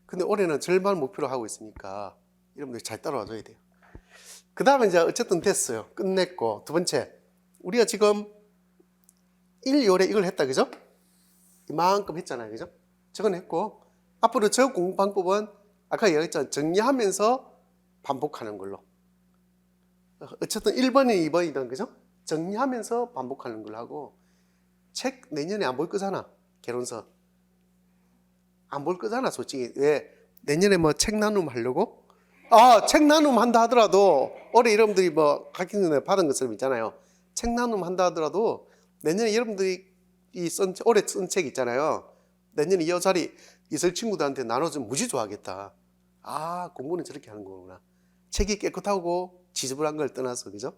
근데 올해는 절반 목표로 하고 있으니까 여러분들 잘 따라와줘야 돼요. 그 다음에 이제 어쨌든 됐어요. 끝냈고, 두 번째, 우리가 지금 1, 2월에 이걸 했다, 그죠? 이만큼 했잖아요, 그죠? 저건 했고, 앞으로 저 공부 방법은 아까 얘기했잖아요. 정리하면서 반복하는 걸로. 어쨌든 1번이든 2번이든, 그죠? 정리하면서 반복하는 걸로 하고, 책 내년에 안 볼 거잖아, 개론서. 안 볼 거잖아, 솔직히. 왜? 내년에 뭐 책 나눔 하려고? 책 나눔 한다 하더라도, 올해 여러분들이 뭐 학기전에 받은 것처럼 있잖아요. 책 나눔 한다 하더라도, 내년에 여러분들이 올해 쓴 책 있잖아요. 내년에 이 자리 있을 친구들한테 나눠주면 무지 좋아하겠다. 공부는 저렇게 하는 거구나. 책이 깨끗하고 지저분한 걸 떠나서, 그죠?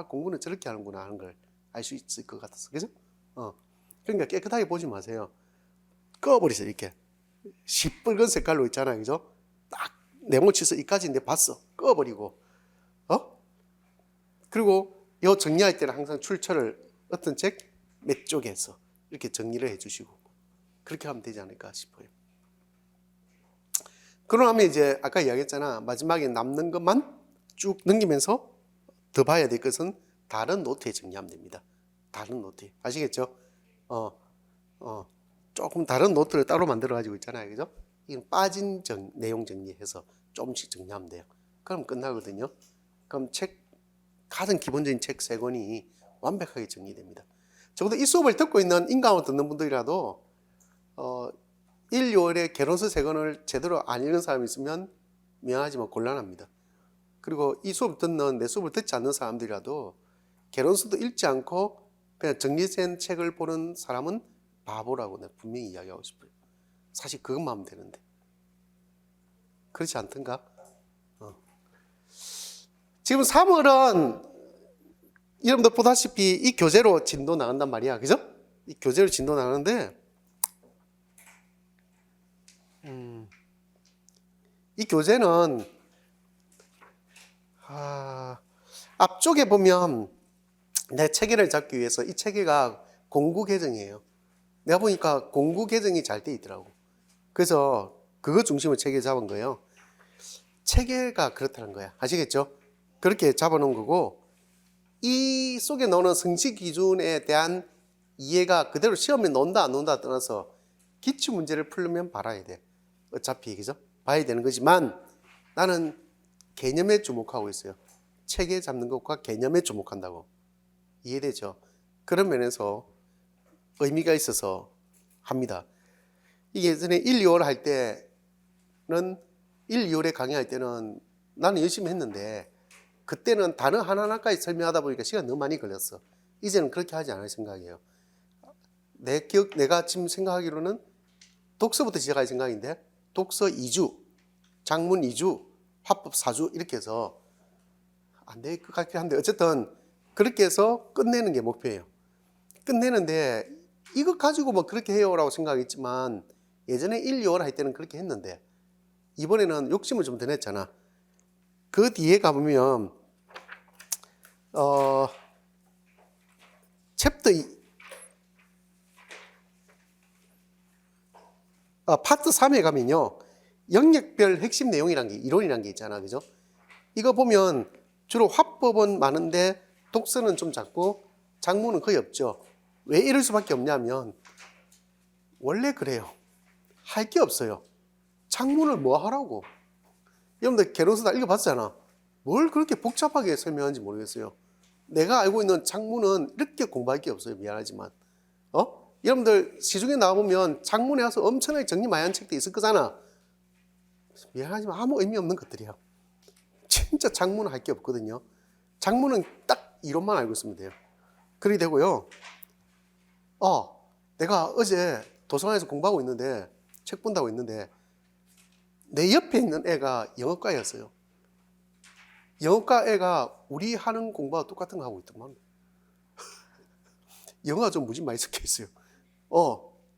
공부는 저렇게 하는구나 하는 걸 알 수 있을 것 같아서, 그죠? 그러니까 깨끗하게 보지 마세요. 꺼버리세요, 이렇게. 시뻘건 색깔로 있잖아요, 그죠? 딱 네모치서 이까지 내 봤어. 꺼버리고, 그리고 요 정리할 때는 항상 출처를 어떤 책 몇 쪽에서 이렇게 정리를 해주시고 그렇게 하면 되지 않을까 싶어요. 그러면 이제 아까 이야기했잖아. 마지막에 남는 것만 쭉 넘기면서 더 봐야 될 것은 다른 노트에 정리하면 됩니다. 다른 노트에. 아시겠죠? 조금 다른 노트를 따로 만들어 가지고 있잖아요. 그죠? 이건 빠진 내용 정리해서 조금씩 정리하면 돼요. 그럼 끝나거든요. 그럼 가장 기본적인 책 3권이 완벽하게 정리됩니다. 적어도 이 수업을 듣고 있는 인강을 듣는 분들이라도 1, 2월에 개론서 3권을 제대로 안 읽는 사람이 있으면 미안하지만 곤란합니다. 그리고 이 수업 듣는 내 수업을 듣지 않는 사람들이라도 개론서도 읽지 않고 그냥 정리된 책을 보는 사람은 바보라고 내가 분명히 이야기하고 싶어요. 사실 그것만 하면 되는데 그렇지 않던가? 지금 3월은 여러분들 보다시피 이 교재로 진도 나간단 말이야, 그죠? 이 교재로 진도 나가는데 이 교재는 앞쪽에 보면 내 체계를 잡기 위해서 이 체계가 공구 계정이에요. 내가 보니까 공구 계정이 잘 돼 있더라고. 그래서 그거 중심으로 체계 잡은 거예요. 체계가 그렇다는 거야. 아시겠죠? 그렇게 잡아놓은 거고 이 속에 나오는 성취 기준에 대한 이해가 그대로 시험에 논다 안 논다 떠나서 기출 문제를 풀려면 봐야 돼. 어차피 그죠? 봐야 되는 거지만 나는 개념에 주목하고 있어요. 체계 잡는 것과 개념에 주목한다고. 이해되죠? 그런 면에서 의미가 있어서 합니다. 이게 예전에 1, 2월 할 때는 1, 2월에 강의할 때는 나는 열심히 했는데 그때는 단어 하나하나까지 설명하다 보니까 시간 너무 많이 걸렸어. 이제는 그렇게 하지 않을 생각이에요. 내가 지금 생각하기로는 독서부터 시작할 생각인데 독서 2주, 장문 2주, 화법 4주 이렇게 해서 안 될 것 같긴 한데 어쨌든 그렇게 해서 끝내는 게 목표예요. 끝내는데 이거 가지고 뭐 그렇게 해요라고 생각했지만 예전에 1, 2월 할 때는 그렇게 했는데 이번에는 욕심을 좀 더 냈잖아. 그 뒤에 가보면 챕터 파트 3에 가면요 영역별 핵심 내용이란 게 이론이란 게 있잖아, 그죠? 이거 보면 주로 화법은 많은데 독서는 좀 작고 장문은 거의 없죠. 왜 이럴 수밖에 없냐면 원래 그래요. 할 게 없어요. 장문을 뭐 하라고? 여러분들 개론서 다 읽어봤잖아. 뭘 그렇게 복잡하게 설명하는지 모르겠어요. 내가 알고 있는 장문은 이렇게 공부할 게 없어요. 미안하지만. 여러분들 시중에 나와보면 장문에 와서 엄청나게 정리 많이 한 책도 있을 거잖아. 미안하지만 아무 의미 없는 것들이야. 진짜 작문은 할 게 없거든요. 작문은 딱 이론만 알고 있으면 돼요. 그리 되고요. 내가 어제 도서관에서 공부하고 있는데, 책 본다고 있는데, 내 옆에 있는 애가 영어과였어요. 영어과 애가 우리 하는 공부와 똑같은 거 하고 있더만. 영어가 좀 무지 많이 섞여 있어요.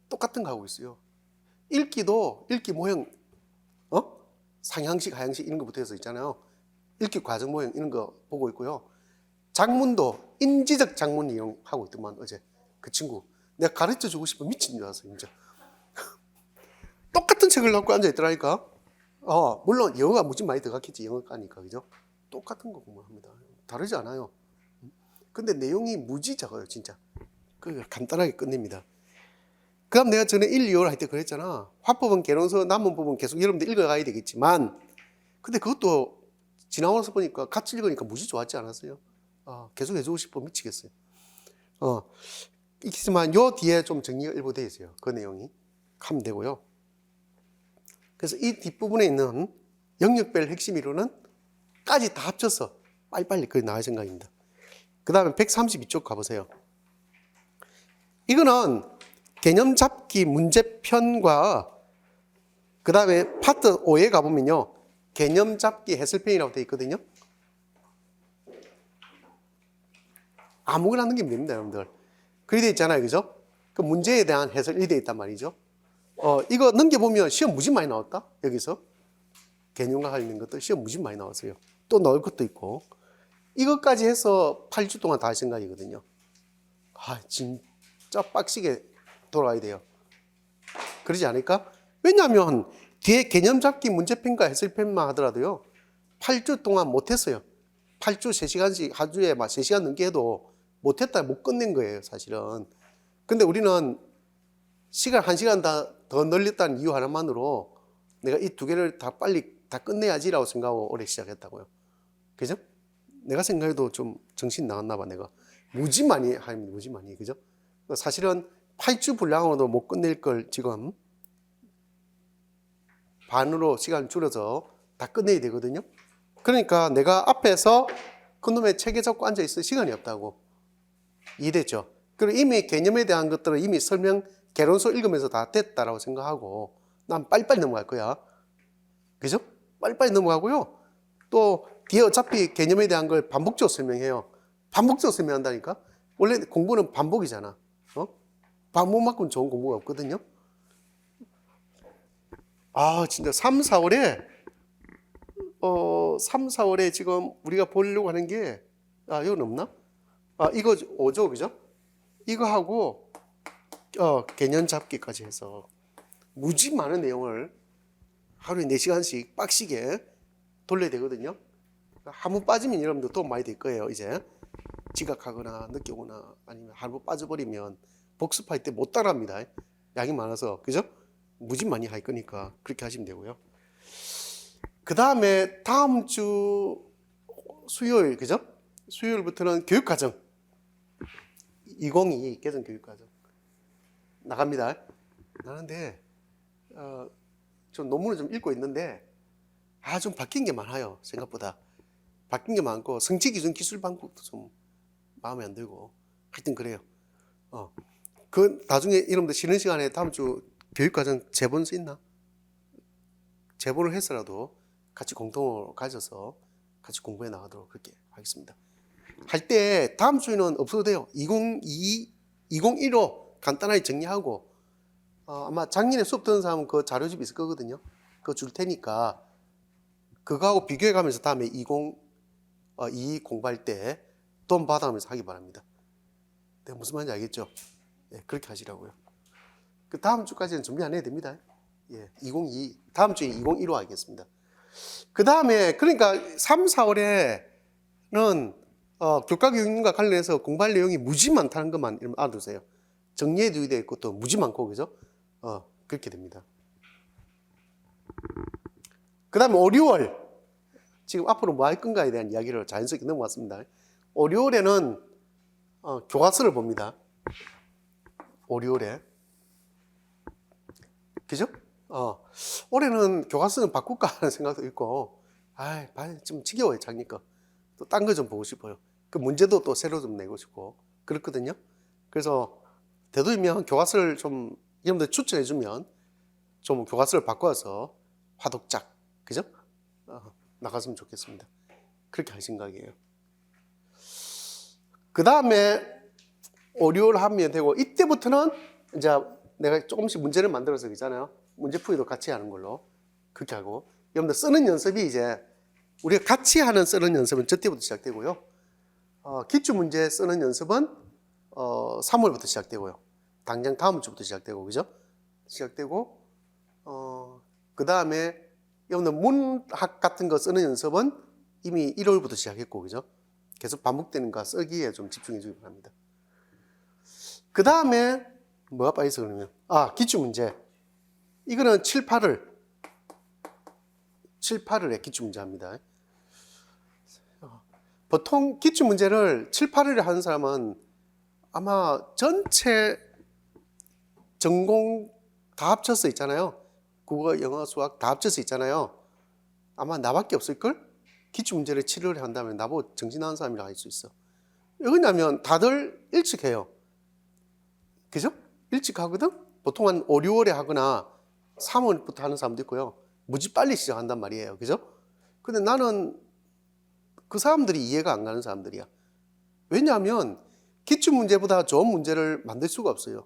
똑같은 거 하고 있어요. 읽기도, 읽기 모형, 상향식, 하향식 이런 거부터 해서 있잖아요. 읽기 과정 모형 이런 거 보고 있고요. 작문도 인지적 작문 이용하고 있더만, 어제. 그 친구. 내가 가르쳐 주고 싶어 미친 줄 알았어요, 진짜. 똑같은 책을 갖고 앉아 있더라니까. 물론 영어가 무지 많이 들어갔겠지, 영어과니까, 그죠? 똑같은 거 공부합니다. 다르지 않아요. 근데 내용이 무지 작아요, 진짜. 그 간단하게 끝냅니다. 그 다음 내가 전에 1, 2월 할 때 그랬잖아. 화법은 개론서, 남은 부분 계속 여러분들 읽어가야 되겠지만, 근데 그것도 지나와서 보니까 같이 읽으니까 무지 좋았지 않았어요? 계속 해주고 싶어 미치겠어요. 있지만 요 뒤에 좀 정리가 일부 되어 있어요. 그 내용이. 하면 되고요. 그래서 이 뒷부분에 있는 영역별 핵심 이론은까지 다 합쳐서 빨리빨리 거기 나갈 생각입니다. 그 다음에 132쪽 가보세요. 이거는 개념 잡기 문제편과 그 다음에 파트 5에 가보면요. 개념 잡기 해설편이라고 되어 있거든요. 아무거나 넘기면 됩니다, 여러분들. 그리 되어 있잖아요, 그죠? 그 문제에 대한 해설이 되어 있단 말이죠. 이거 넘겨보면 시험 무지 많이 나왔다, 여기서. 개념과 관련된 것도 시험 무지 많이 나왔어요. 또 넣을 것도 있고. 이것까지 해서 8주 동안 다 할 생각이거든요. 진짜 빡시게 돌아가야 돼요. 그러지 않을까? 왜냐하면 뒤에 개념 잡기 문제편과 해설편만 하더라도요, 8주 동안 못했어요. 8주 3시간씩 하루에 막 3시간 넘게 해도 못했다, 못 끝낸 거예요, 사실은. 근데 우리는 시간 1시간 더 늘렸다는 이유 하나만으로 내가 이 두 개를 다 빨리 다 끝내야지라고 생각하고 올해 시작했다고요. 그죠? 내가 생각해도 좀 정신 나갔나 봐, 내가. 무지 많이 하면 무지 많이, 그죠? 사실은 8주 분량으로도 못 끝낼 걸 지금 반으로 시간 줄여서 다 끝내야 되거든요. 그러니까 내가 앞에서 그놈의 책에 잡고 앉아있을 시간이 없다고. 이해됐죠? 그리고 이미 개념에 대한 것들은 이미 설명, 개론서 읽으면서 다 됐다라고 생각하고 난 빨리빨리 넘어갈 거야. 그죠? 빨리빨리 넘어가고요. 또 뒤에 어차피 개념에 대한 걸 반복적으로 설명해요. 반복적으로 설명한다니까? 원래 공부는 반복이잖아. 반복만큼 좋은 공부가 없거든요. 진짜 3, 4월에 3, 4월에 지금 우리가 보려고 하는 게 이건 없나? 이거 5죠, 그죠? 이거 하고 개념 잡기까지 해서 무지 많은 내용을 하루에 4시간씩 빡시게 돌려야 되거든요. 한 번 빠지면 여러분들 도움 많이 될 거예요. 이제 지각하거나 늦게 오거나 아니면 한 번 빠져버리면 복습할 때 못 따라합니다. 양이 많아서, 그죠? 무지 많이 할 거니까 그렇게 하시면 되고요. 그 다음에 다음 주 수요일, 그죠? 수요일부터는 교육과정 2022 개정 교육과정 나갑니다. 나는데 좀 논문을 좀 읽고 있는데 좀 바뀐 게 많아요. 생각보다 바뀐 게 많고 성취 기준 기술 방법도 좀 마음에 안 들고 하여튼 그래요. 그 나중에 여러분들 쉬는 시간에 다음 주 교육과정 제본 수 있나? 제본을 해서라도 같이 공통으로 가져서 같이 공부해 나가도록 그렇게 하겠습니다. 할 때 다음 주에는 없어도 돼요. 2015 간단하게 정리하고 아마 작년에 수업 듣는 사람은 그 자료집이 있을 거거든요. 그거 줄 테니까 그거하고 비교해 가면서 다음에 2022 공부할 때 돈 받아가면서 하기 바랍니다. 내가 무슨 말인지 알겠죠? 그렇게 하시라고요. 그 다음 주까지는 준비 안 해도 됩니다. 2022 다음 주에 2015 하겠습니다. 그 다음에 그러니까 3, 4월에는 교과교육과 관련해서 공부할 내용이 무지 많다는 것만 알아두세요. 정리해 두어야 될 것도 무지 많고, 그죠? 그렇게 됩니다. 그 다음에 5, 6월 지금 앞으로 뭐 할 건가에 대한 이야기를 자연스럽게 넘어왔습니다. 5, 6월에는 교과서를 봅니다. 5, 6월에, 그죠? 올해는 교과서는 바꿀까 하는 생각도 있고, 좀 지겨워요, 작년 거. 또 딴 거 좀 보고 싶어요. 그 문제도 또 새로 좀 내고 싶고, 그렇거든요. 그래서 되도록이면 교과서를 좀, 여러분들 추천해주면 좀 교과서를 바꿔서 화독짝, 그죠? 나갔으면 좋겠습니다. 그렇게 할 생각이에요. 그 다음에 5, 6월 하면 되고, 이때부터는 이제 내가 조금씩 문제를 만들어서 있잖아요. 문제풀이도 같이 하는 걸로 그렇게 하고, 여러분들 쓰는 연습이 이제 우리가 같이 하는 쓰는 연습은 저때부터 시작되고요. 기출 문제 쓰는 연습은 3월부터 시작되고요. 당장 다음 주부터 시작되고, 그죠? 시작되고, 그 다음에 여러분들 문학 같은 거 쓰는 연습은 이미 1월부터 시작했고, 그죠? 계속 반복되는 거 쓰기에 좀 집중해 주기 바랍니다. 그 다음에 뭐가 빠져서 그러면 기출 문제. 이거는 7, 8을 기출 문제 합니다. 보통 기출 문제를 7, 8을 하는 사람은 아마 전체 전공 다 합쳐서 있잖아요. 국어, 영어, 수학 다 합쳐서 있잖아요. 아마 나밖에 없을걸? 기출 문제를 7월 한다면 나보고 정신 나간 사람이라 할 수 있어. 왜냐면 다들 일찍 해요. 그죠? 일찍 하거든? 보통 한 5, 6월에 하거나 3월부터 하는 사람도 있고요. 무지 빨리 시작한단 말이에요. 그죠? 근데 나는 그 사람들이 이해가 안 가는 사람들이야. 왜냐하면 기출 문제보다 좋은 문제를 만들 수가 없어요.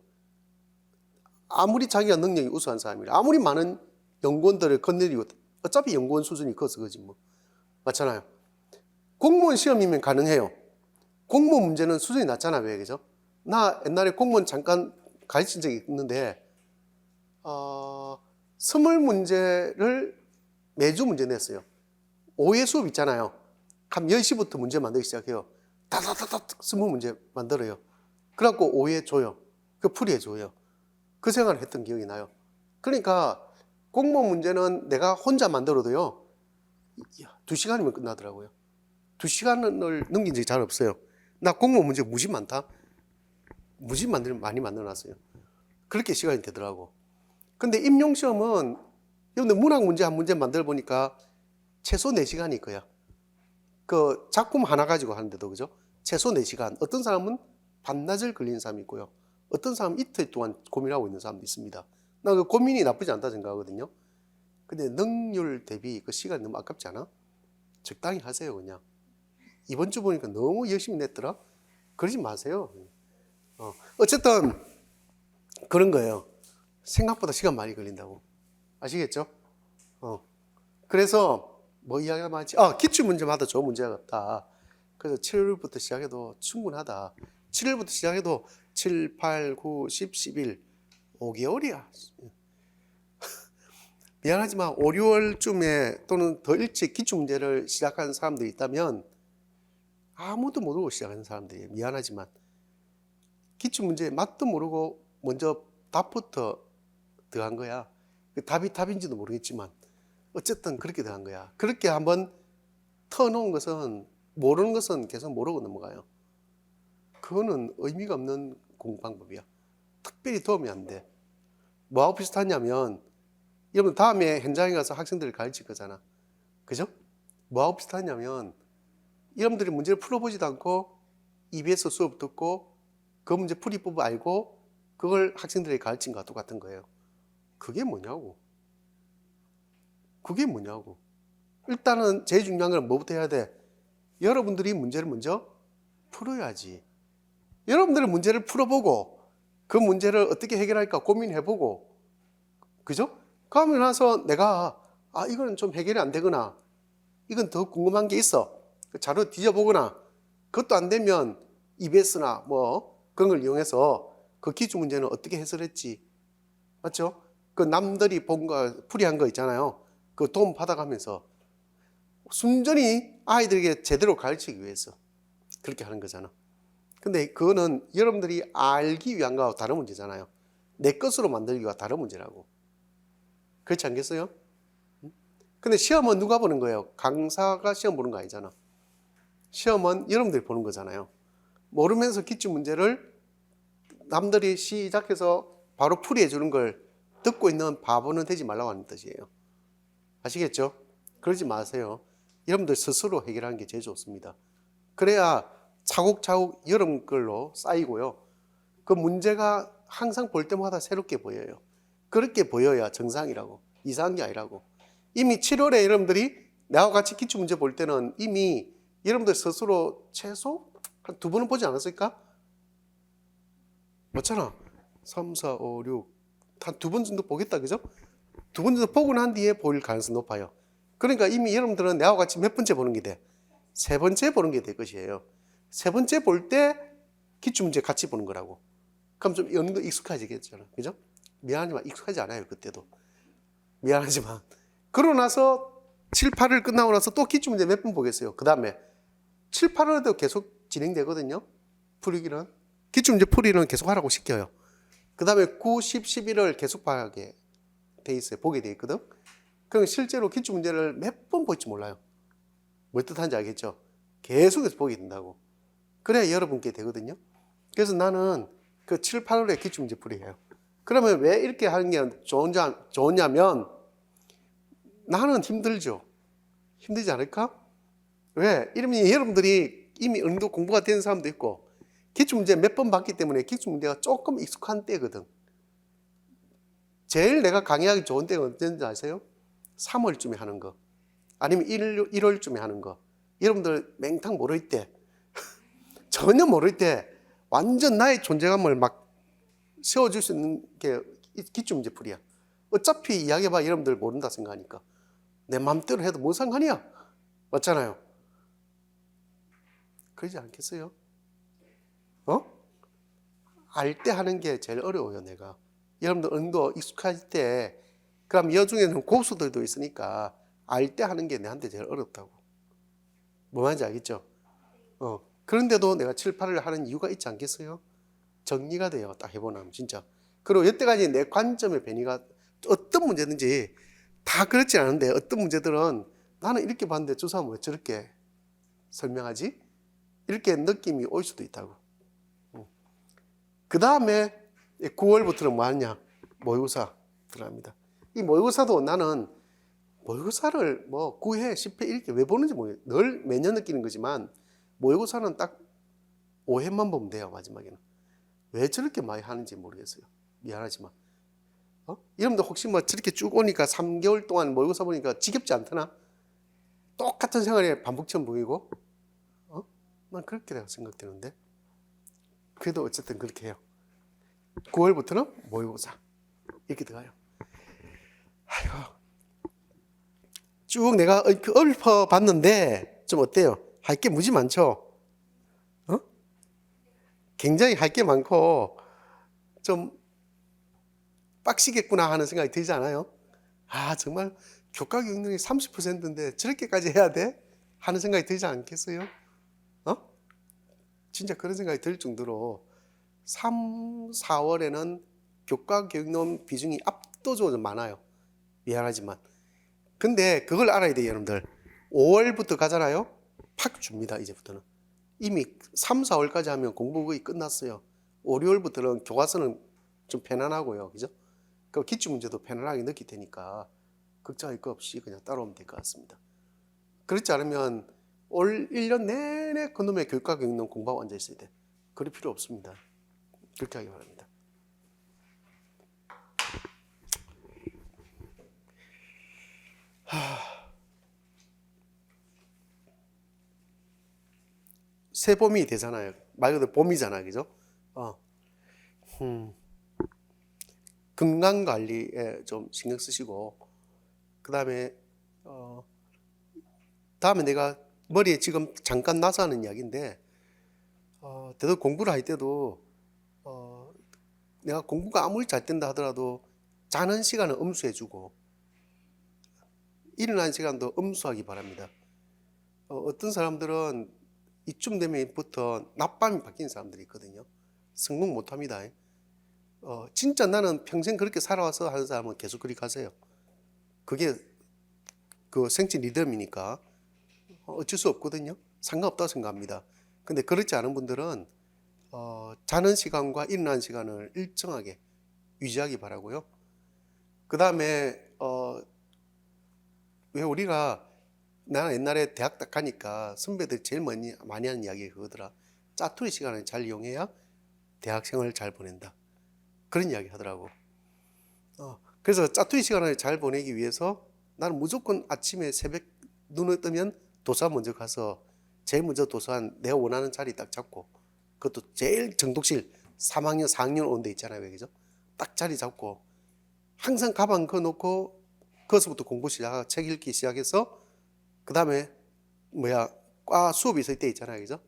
아무리 자기가 능력이 우수한 사람이라, 아무리 많은 연구원들을 건드리고, 어차피 연구원 수준이 커서 그지 뭐. 맞잖아요. 공무원 시험이면 가능해요. 공무원 문제는 수준이 낮잖아. 왜 그죠? 나 옛날에 공무원 잠깐 가르친 적이 있는데 20문제를 매주 문제 냈어요. 오해 수업 있잖아요. 한 10시부터 문제 만들기 시작해요. 다다다다 20문제 만들어요. 그래갖고 오해 줘요. 그 풀이해 줘요. 그 생활을 했던 기억이 나요. 그러니까 공무원 문제는 내가 혼자 만들어도요 2시간이면 끝나더라고요. 2시간을 넘긴 적이 잘 없어요. 나 공무원 문제 무지 많다. 무지 많이 만들어놨어요. 그렇게 시간이 되더라고. 근데 임용시험은 여러분들 문학 문제 한 문제 만들어 보니까 최소 4시간일 거야. 그 작품 하나 가지고 하는데도 그죠? 최소 4시간. 어떤 사람은 반나절 걸리는 사람이 있고요. 어떤 사람은 이틀 동안 고민하고 있는 사람도 있습니다. 나 그 고민이 나쁘지 않다 생각하거든요. 근데 능률 대비 그 시간이 너무 아깝지 않아? 적당히 하세요, 그냥. 이번 주 보니까 너무 열심히 냈더라? 그러지 마세요. 어쨌든 그런 거예요. 생각보다 시간 많이 걸린다고. 아시겠죠? 그래서 뭐 이야기가 많지? 기출 문제마다 좋은 문제가 없다. 그래서 7월부터 시작해도 충분하다. 7월부터 시작해도 7, 8, 9, 10, 11, 5개월이야. 미안하지만 5, 6월쯤에 또는 더 일찍 기출 문제를 시작하는 사람들이 있다면 아무도 모르고 시작하는 사람들이에요. 미안하지만 기출 문제의 맛도 모르고 먼저 답부터 더한 거야. 답이 답인지도 모르겠지만 어쨌든 그렇게 더한 거야. 그렇게 한번 터놓은 것은, 모르는 것은 계속 모르고 넘어가요. 그거는 의미가 없는 공부 방법이야. 특별히 도움이 안 돼. 뭐하고 비슷하냐면 여러분 다음에 현장에 가서 학생들을 가르칠 거잖아. 그죠? 뭐하고 비슷하냐면 여러분들이 문제를 풀어보지도 않고 EBS 수업 듣고 그 문제 풀이법 알고 그걸 학생들에게 가르친 것과 똑같은 거예요. 그게 뭐냐고. 그게 뭐냐고. 일단은 제일 중요한 건 뭐부터 해야 돼? 여러분들이 문제를 먼저 풀어야지. 여러분들은 문제를 풀어보고 그 문제를 어떻게 해결할까 고민해보고, 그죠? 그러고 나서 내가 이거는 좀 해결이 안 되거나 이건 더 궁금한 게 있어. 그 자료 뒤져보거나 그것도 안 되면 EBS나 뭐 그런 걸 이용해서 그 기출 문제는 어떻게 해설했지, 맞죠? 그 남들이 본 거 풀이한 거 있잖아요. 그 도움 받아가면서 순전히 아이들에게 제대로 가르치기 위해서 그렇게 하는 거잖아. 근데 그거는 여러분들이 알기 위한 거하고 다른 문제잖아요. 내 것으로 만들기와 다른 문제라고. 그렇지 않겠어요? 근데 시험은 누가 보는 거예요? 강사가 시험 보는 거 아니잖아. 시험은 여러분들이 보는 거잖아요. 모르면서 기출 문제를 남들이 시작해서 바로 풀이해 주는 걸 듣고 있는 바보는 되지 말라고 하는 뜻이에요. 아시겠죠? 그러지 마세요. 여러분들 스스로 해결하는 게 제일 좋습니다. 그래야 차곡차곡 여러분 걸로 쌓이고요. 그 문제가 항상 볼 때마다 새롭게 보여요. 그렇게 보여야 정상이라고, 이상한 게 아니라고. 이미 7월에 여러분들이 나와 같이 기출문제 볼 때는 이미 여러분들 스스로 최소 한 2번은 보지 않았을까? 맞잖아. 3, 4, 5, 6. 한 2번 정도 보겠다, 그죠? 2번 정도 보고 난 뒤에 보일 가능성이 높아요. 그러니까 이미 여러분들은 나와 같이 몇 번째 보는 게 돼? 3번째 보는 게 될 것이에요. 3번째 볼 때 기출문제 같이 보는 거라고. 그럼 좀 어느 정도 익숙해지겠잖아, 그죠? 미안하지만 익숙하지 않아요, 그때도. 미안하지만. 그러고 나서 7, 8을 끝나고 나서 또 기출문제 몇 번 보겠어요. 그 다음에 7, 8월에도 계속 진행되거든요. 풀이기는. 기출문제 풀이는 계속 하라고 시켜요. 그 다음에 9, 10, 11을 계속 봐게 돼 있어요. 보게 돼 있거든. 그럼 실제로 기출문제를 몇 번 볼지 몰라요. 뭘 뜻하는지 알겠죠? 계속해서 보게 된다고. 그래야 여러분께 되거든요. 그래서 나는 그 7, 8월에 기출문제 풀이해요. 그러면 왜 이렇게 하는 게 좋냐면 나는 힘들죠. 힘들지 않을까? 왜? 이러면 여러분들이 이미 어느 정도 공부가 된 사람도 있고 기출문제 몇 번 봤기 때문에 기출문제가 조금 익숙한 때거든. 제일 내가 강의하기 좋은 때가 언제인지 아세요? 3월쯤에 하는 거 아니면 1월쯤에 하는 거. 여러분들 맹탕 모를 때 전혀 모를 때 완전 나의 존재감을 막 세워줄 수 있는 게 기출문제 풀이야. 어차피 이야기해봐 여러분들 모른다 생각하니까 내 맘대로 해도 뭔 상관이야. 맞잖아요. 그러지 않겠어요? 알 때 하는 게 제일 어려워요, 내가. 여러분들 어느 정도 익숙할 때, 그럼 여중에는 고수들도 있으니까 알 때 하는 게 내한테 제일 어렵다고. 뭐 말인지 알겠죠? 그런데도 내가 7, 8을 하는 이유가 있지 않겠어요? 정리가 돼요, 딱 해보면 진짜. 그리고 여태까지 내 관점의 변이가 어떤 문제든지 다 그렇지 않은데 어떤 문제들은 나는 이렇게 봤는데 저 사람은 왜 저렇게 설명하지? 이렇게 느낌이 올 수도 있다고. 그 다음에 9월부터는 뭐 하냐? 모의고사 들어갑니다. 이 모의고사도 나는 모의고사를 뭐 9회, 10회 이렇게 왜 보는지 모르겠어요. 늘 매년 느끼는 거지만 모의고사는 딱 5회만 보면 돼요, 마지막에는. 왜 저렇게 많이 하는지 모르겠어요. 미안하지만. 여러분들 혹시 뭐 저렇게 쭉 오니까 3개월 동안 모의고사 보니까 지겹지 않더나? 똑같은 생활에 반복처럼 보이고? 난 그렇게 생각되는데. 그래도 어쨌든 그렇게 해요. 9월부터는 모의고사 이렇게 들어가요. 아이고, 쭉 내가 읊어봤는데 좀 어때요? 할 게 무지 많죠? 굉장히 할 게 많고 좀 빡시겠구나 하는 생각이 들지 않아요? 아, 정말 교과 교육률이 30%인데 저렇게까지 해야 돼? 하는 생각이 들지 않겠어요? 진짜 그런 생각이 들 정도로 3, 4월에는 교과 교육론 비중이 압도적으로 많아요. 미안하지만. 근데 그걸 알아야 돼요, 여러분들. 5월부터 가잖아요. 팍 줍니다, 이제부터는. 이미 3, 4월까지 하면 공부 거의 끝났어요. 5, 6월부터는 교과서는 좀 편안하고요. 그죠? 그 기출문제도 편안하게 넣기 되니까 걱정할 거 없이 그냥 따라오면 될 것 같습니다. 그렇지 않으면 올 1년 내내 그놈의 교과 교육론 공부하고 앉아 있어야 돼. 그럴 필요 없습니다. 그렇게 하기 바랍니다. 새 봄이 되잖아요. 말 그대로 봄이잖아요. 그죠? 건강 관리에 좀 신경 쓰시고, 그 다음에, 다음에 내가 머리에 지금 잠깐 나서 하는 이야기인데, 대도 공부를 할 때도, 내가 공부가 아무리 잘 된다 하더라도 자는 시간은 엄수해주고, 일어나는 시간도 엄수하기 바랍니다. 어떤 사람들은 이쯤 되면부터 낮밤이 바뀌는 사람들이 있거든요. 성공 못합니다. 진짜 나는 평생 그렇게 살아와서 하는 사람은 계속 그리 가세요. 그게 그 생체 리듬이니까 어쩔 수 없거든요. 상관없다고 생각합니다. 근데 그렇지 않은 분들은 자는 시간과 일어나는 시간을 일정하게 유지하기 바라고요. 그 다음에 왜 우리가 나는 옛날에 대학 딱 가니까 선배들 제일 많이 하는 이야기가 그거더라. 짜투리 시간을 잘 이용해야 대학생활을 잘 보낸다. 그런 이야기 하더라고. 그래서 짜투리 시간을 잘 보내기 위해서 나는 무조건 아침에 새벽 눈을 뜨면 도서 먼저 가서 제일 먼저 도서관 내가 원하는 자리 딱 잡고, 그것도 제일 정독실 3학년 4학년 온 데 있잖아요, 그죠? 딱 자리 잡고 항상 가방 그어놓고 거기서부터 공부 시작하고 책 읽기 시작해서 그 다음에 과 수업이 있을 때 있잖아요, 그죠?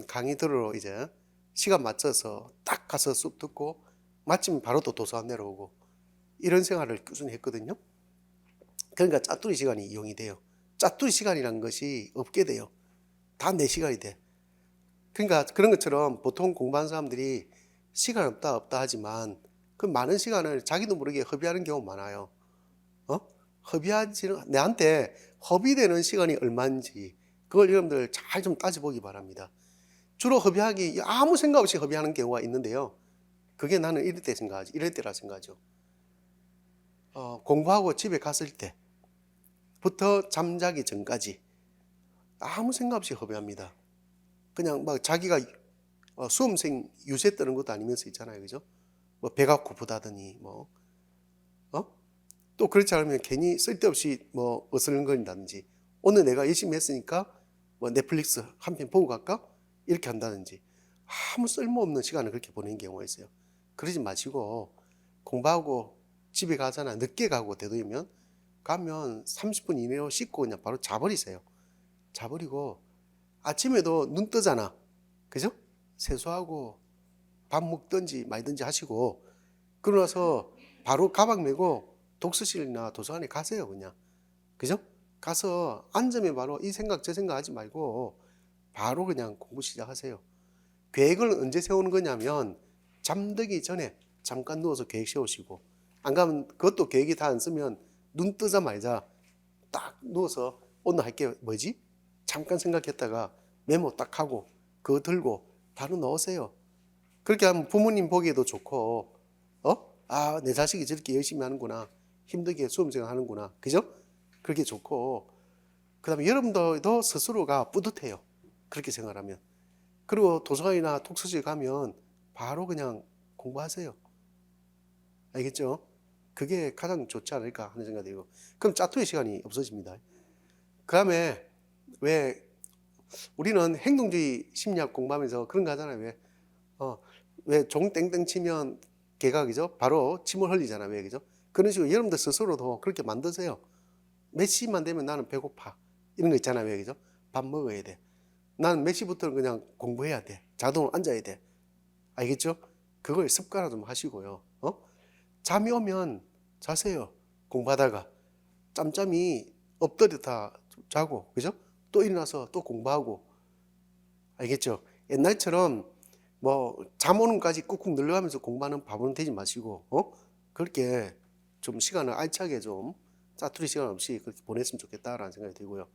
강의 들으러 이제 시간 맞춰서 딱 가서 수업 듣고 마침 바로 또 도서관 내려오고 이런 생활을 꾸준히 했거든요. 그러니까 짜투리 시간이 이용이 돼요. 짜투리 시간이라는 것이 없게 돼요. 다 내 시간이 돼. 그러니까 그런 것처럼 보통 공부하는 사람들이 시간 없다 없다 하지만 그 많은 시간을 자기도 모르게 허비하는 경우가 많아요. 허비하지는, 내한테 허비되는 시간이 얼마인지 그걸 여러분들 잘 좀 따져보기 바랍니다. 주로 허비하기 아무 생각 없이 허비하는 경우가 있는데요. 그게 나는 이럴 때 생각하지, 이럴 때라 생각하죠. 공부하고 집에 갔을 때부터 잠자기 전까지 아무 생각 없이 허비합니다. 그냥 막 자기가 수험생 유세 떠는 것도 아니면서 있잖아요, 그죠? 뭐 배가 고프다더니 또 그렇지 않으면 괜히 쓸데없이 뭐 어슬렁거린다든지, 오늘 내가 열심히 했으니까 뭐 넷플릭스 한 편 보고 갈까? 이렇게 한다든지 아무 쓸모없는 시간을 그렇게 보내는 경우가 있어요. 그러지 마시고 공부하고 집에 가잖아. 늦게 가고 되도록이면 가면 30분 이내로 씻고 그냥 바로 자버리세요. 자버리고 아침에도 눈 뜨잖아, 그죠? 세수하고 밥 먹든지 말든지 하시고 그러고 나서 바로 가방 메고 독서실이나 도서관에 가세요, 그냥. 그죠? 가서 앉으면 바로 이 생각 저 생각 하지 말고 바로 그냥 공부 시작하세요. 계획을 언제 세우는 거냐면 잠들기 전에 잠깐 누워서 계획 세우시고, 안 가면 그것도 계획이 다 안 쓰면 눈 뜨자마자 딱 누워서 오늘 할 게 뭐지? 잠깐 생각했다가 메모 딱 하고 그거 들고 바로 넣으세요. 그렇게 하면 부모님 보기에도 좋고, 내 자식이 저렇게 열심히 하는구나, 힘들게 수험생활 하는구나, 그죠? 그렇게 좋고, 그 다음에 여러분도 스스로가 뿌듯해요, 그렇게 생각하면. 그리고 도서관이나 독서실 가면 바로 그냥 공부하세요. 알겠죠? 그게 가장 좋지 않을까 하는 생각이 들고, 그럼 짜투리 시간이 없어집니다. 그 다음에 왜 우리는 행동주의 심리학 공부하면서 그런 거 하잖아요. 왜 종 땡땡 치면 개가, 그죠? 바로 침을 흘리잖아요. 왜, 그죠? 그런 식으로 여러분들 스스로도 그렇게 만드세요. 몇 시만 되면 나는 배고파, 이런 거 있잖아요. 왜, 그죠? 밥 먹어야 돼. 나는 몇 시부터는 그냥 공부해야 돼. 자동으로 앉아야 돼. 알겠죠? 그걸 습관화 좀 하시고요. 잠이 오면 자세요. 공부하다가 짬짬이 엎드렸다 자고, 그죠? 또 일어나서 또 공부하고. 알겠죠? 옛날처럼 뭐 잠 오는 까지 꾹꾹 눌러가면서 공부하는 바보는 되지 마시고, 그렇게 좀 시간을 알차게 좀 짜투리 시간 없이 그렇게 보냈으면 좋겠다라는 생각이 들고요.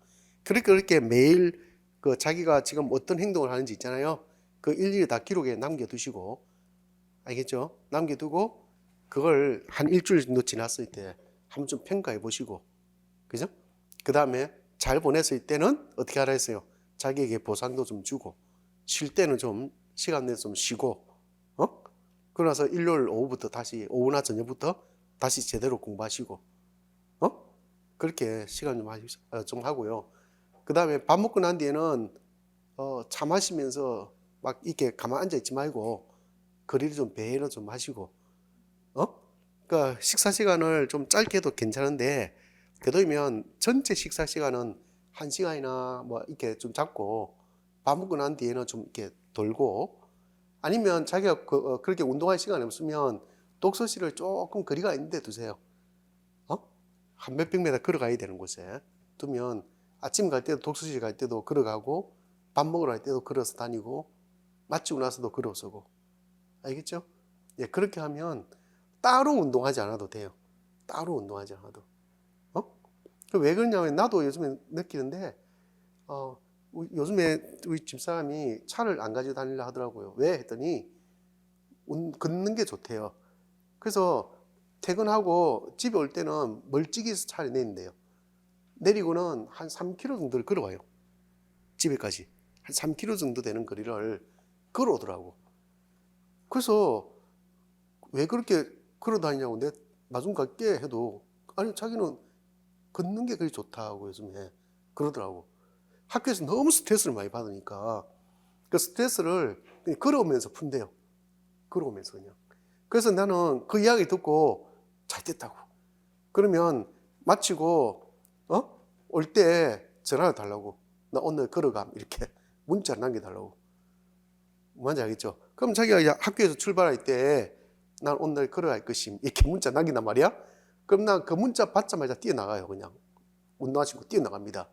그렇게 매일 그 자기가 지금 어떤 행동을 하는지 있잖아요. 그 일일이 다 기록에 남겨두시고, 알겠죠? 남겨두고 그걸 한 일주일 정도 지났을 때 한번 좀 평가해 보시고, 그죠? 그 다음에 잘 보냈을 때는 어떻게 하라 했어요? 자기에게 보상도 좀 주고, 쉴 때는 좀 시간 내서 좀 쉬고, 그러나서 일요일 오후부터 다시, 오후나 저녁부터 다시 제대로 공부하시고, 그렇게 시간 좀 하고요. 그 다음에 밥 먹고 난 뒤에는 차 마시면서 막 이렇게 가만 앉아 있지 말고 거리를 좀 배회를 좀 하시고, 그러니까 식사 시간을 좀 짧게 해도 괜찮은데 되도록이면 전체 식사 시간은 1시간이나 뭐 이렇게 좀 잡고 밥 먹고 난 뒤에는 좀 이렇게 돌고, 아니면 자기가 그렇게 운동할 시간이 없으면 독서실을 조금 거리가 있는데 두세요. 한 몇백 미터 걸어가야 되는 곳에 두면 아침 갈 때도 독서실 갈 때도 걸어가고 밥 먹으러 갈 때도 걸어서 다니고 마치고 나서도 걸어서고. 알겠죠? 예, 그렇게 하면 따로 운동하지 않아도 돼요. 따로 운동하지 않아도. 왜 그러냐면 나도 요즘에 느끼는데 요즘에 우리 집사람이 차를 안 가지고 다니려 하더라고요. 왜 했더니 걷는 게 좋대요. 그래서 퇴근하고 집에 올 때는 멀찍이서 차를 내린대요. 내리고는 한 3km 정도를 걸어와요. 집에까지. 한 3km 정도 되는 거리를 걸어오더라고. 그래서 왜 그렇게 걸어 다니냐고 내 나중 갈게 해도 아니 자기는 걷는 게 그리 좋다고 요즘에 그러더라고. 학교에서 너무 스트레스를 많이 받으니까 그 스트레스를 그냥 걸어오면서 푼대요. 걸어오면서 그냥. 그래서 나는 그 이야기 듣고 잘 됐다고. 그러면 마치고 올 때 전화를 달라고. 나 오늘 걸어감 이렇게 문자를 남겨달라고. 뭔지 알겠죠? 그럼 자기가 학교에서 출발할 때 난 오늘 걸어갈 것임 이렇게 문자 남긴단 말이야. 그럼 난 그 문자 받자마자 뛰어나가요. 그냥 운동하시고 뛰어나갑니다.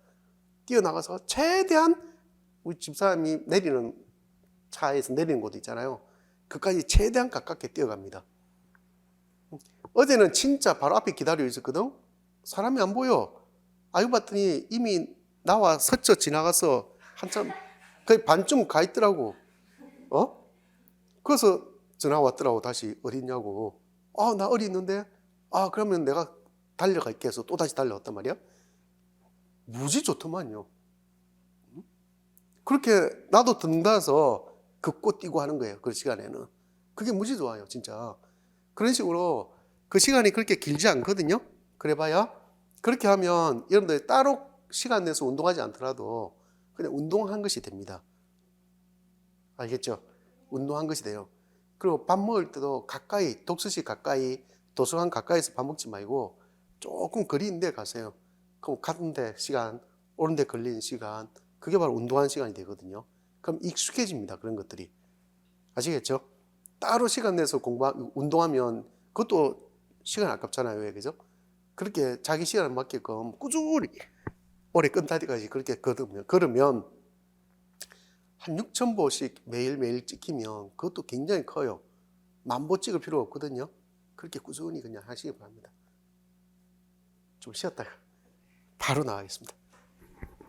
뛰어나가서 최대한 우리 집사람이 내리는 차에서 내리는 곳 있잖아요. 그까지 최대한 가깝게 뛰어갑니다. 어제는 진짜 바로 앞에 기다리고 있었거든. 사람이 안 보여. 알고 봤더니 이미 나와 스쳐 지나가서 한참 거의 반쯤 가 있더라고. 그래서 전화 왔더라고. 다시 어딨냐고. 나 어디 있는데. 그러면 내가 달려갈게 해서 또 다시 달려왔단 말이야. 무지 좋더만요. 그렇게 나도 든다서 걷고 뛰고 하는 거예요. 그 시간에는. 그게 무지 좋아요, 진짜. 그런 식으로 그 시간이 그렇게 길지 않거든요. 그래봐야 그렇게 하면 여러분들 따로 시간 내서 운동하지 않더라도 그냥 운동한 것이 됩니다. 알겠죠? 운동한 것이 돼요. 그리고 밥 먹을 때도 가까이, 독서실 가까이, 도서관 가까이서 밥 먹지 말고 조금 거리인데 가세요. 그럼 가는데 시간, 오는데 걸리는 시간, 그게 바로 운동하는 시간이 되거든요. 그럼 익숙해집니다. 그런 것들이. 아시겠죠? 따로 시간 내서 운동하면 그것도 시간 아깝잖아요. 왜, 그죠? 그렇게 자기 시간에 맞게끔 꾸준히 오래 끝날 때까지 그렇게 걸으면 한 6,000보씩 매일매일 찍히면 그것도 굉장히 커요. 10,000보 찍을 필요 없거든요. 그렇게 꾸준히 그냥 하시기 바랍니다. 좀 쉬었다가 바로 나가겠습니다.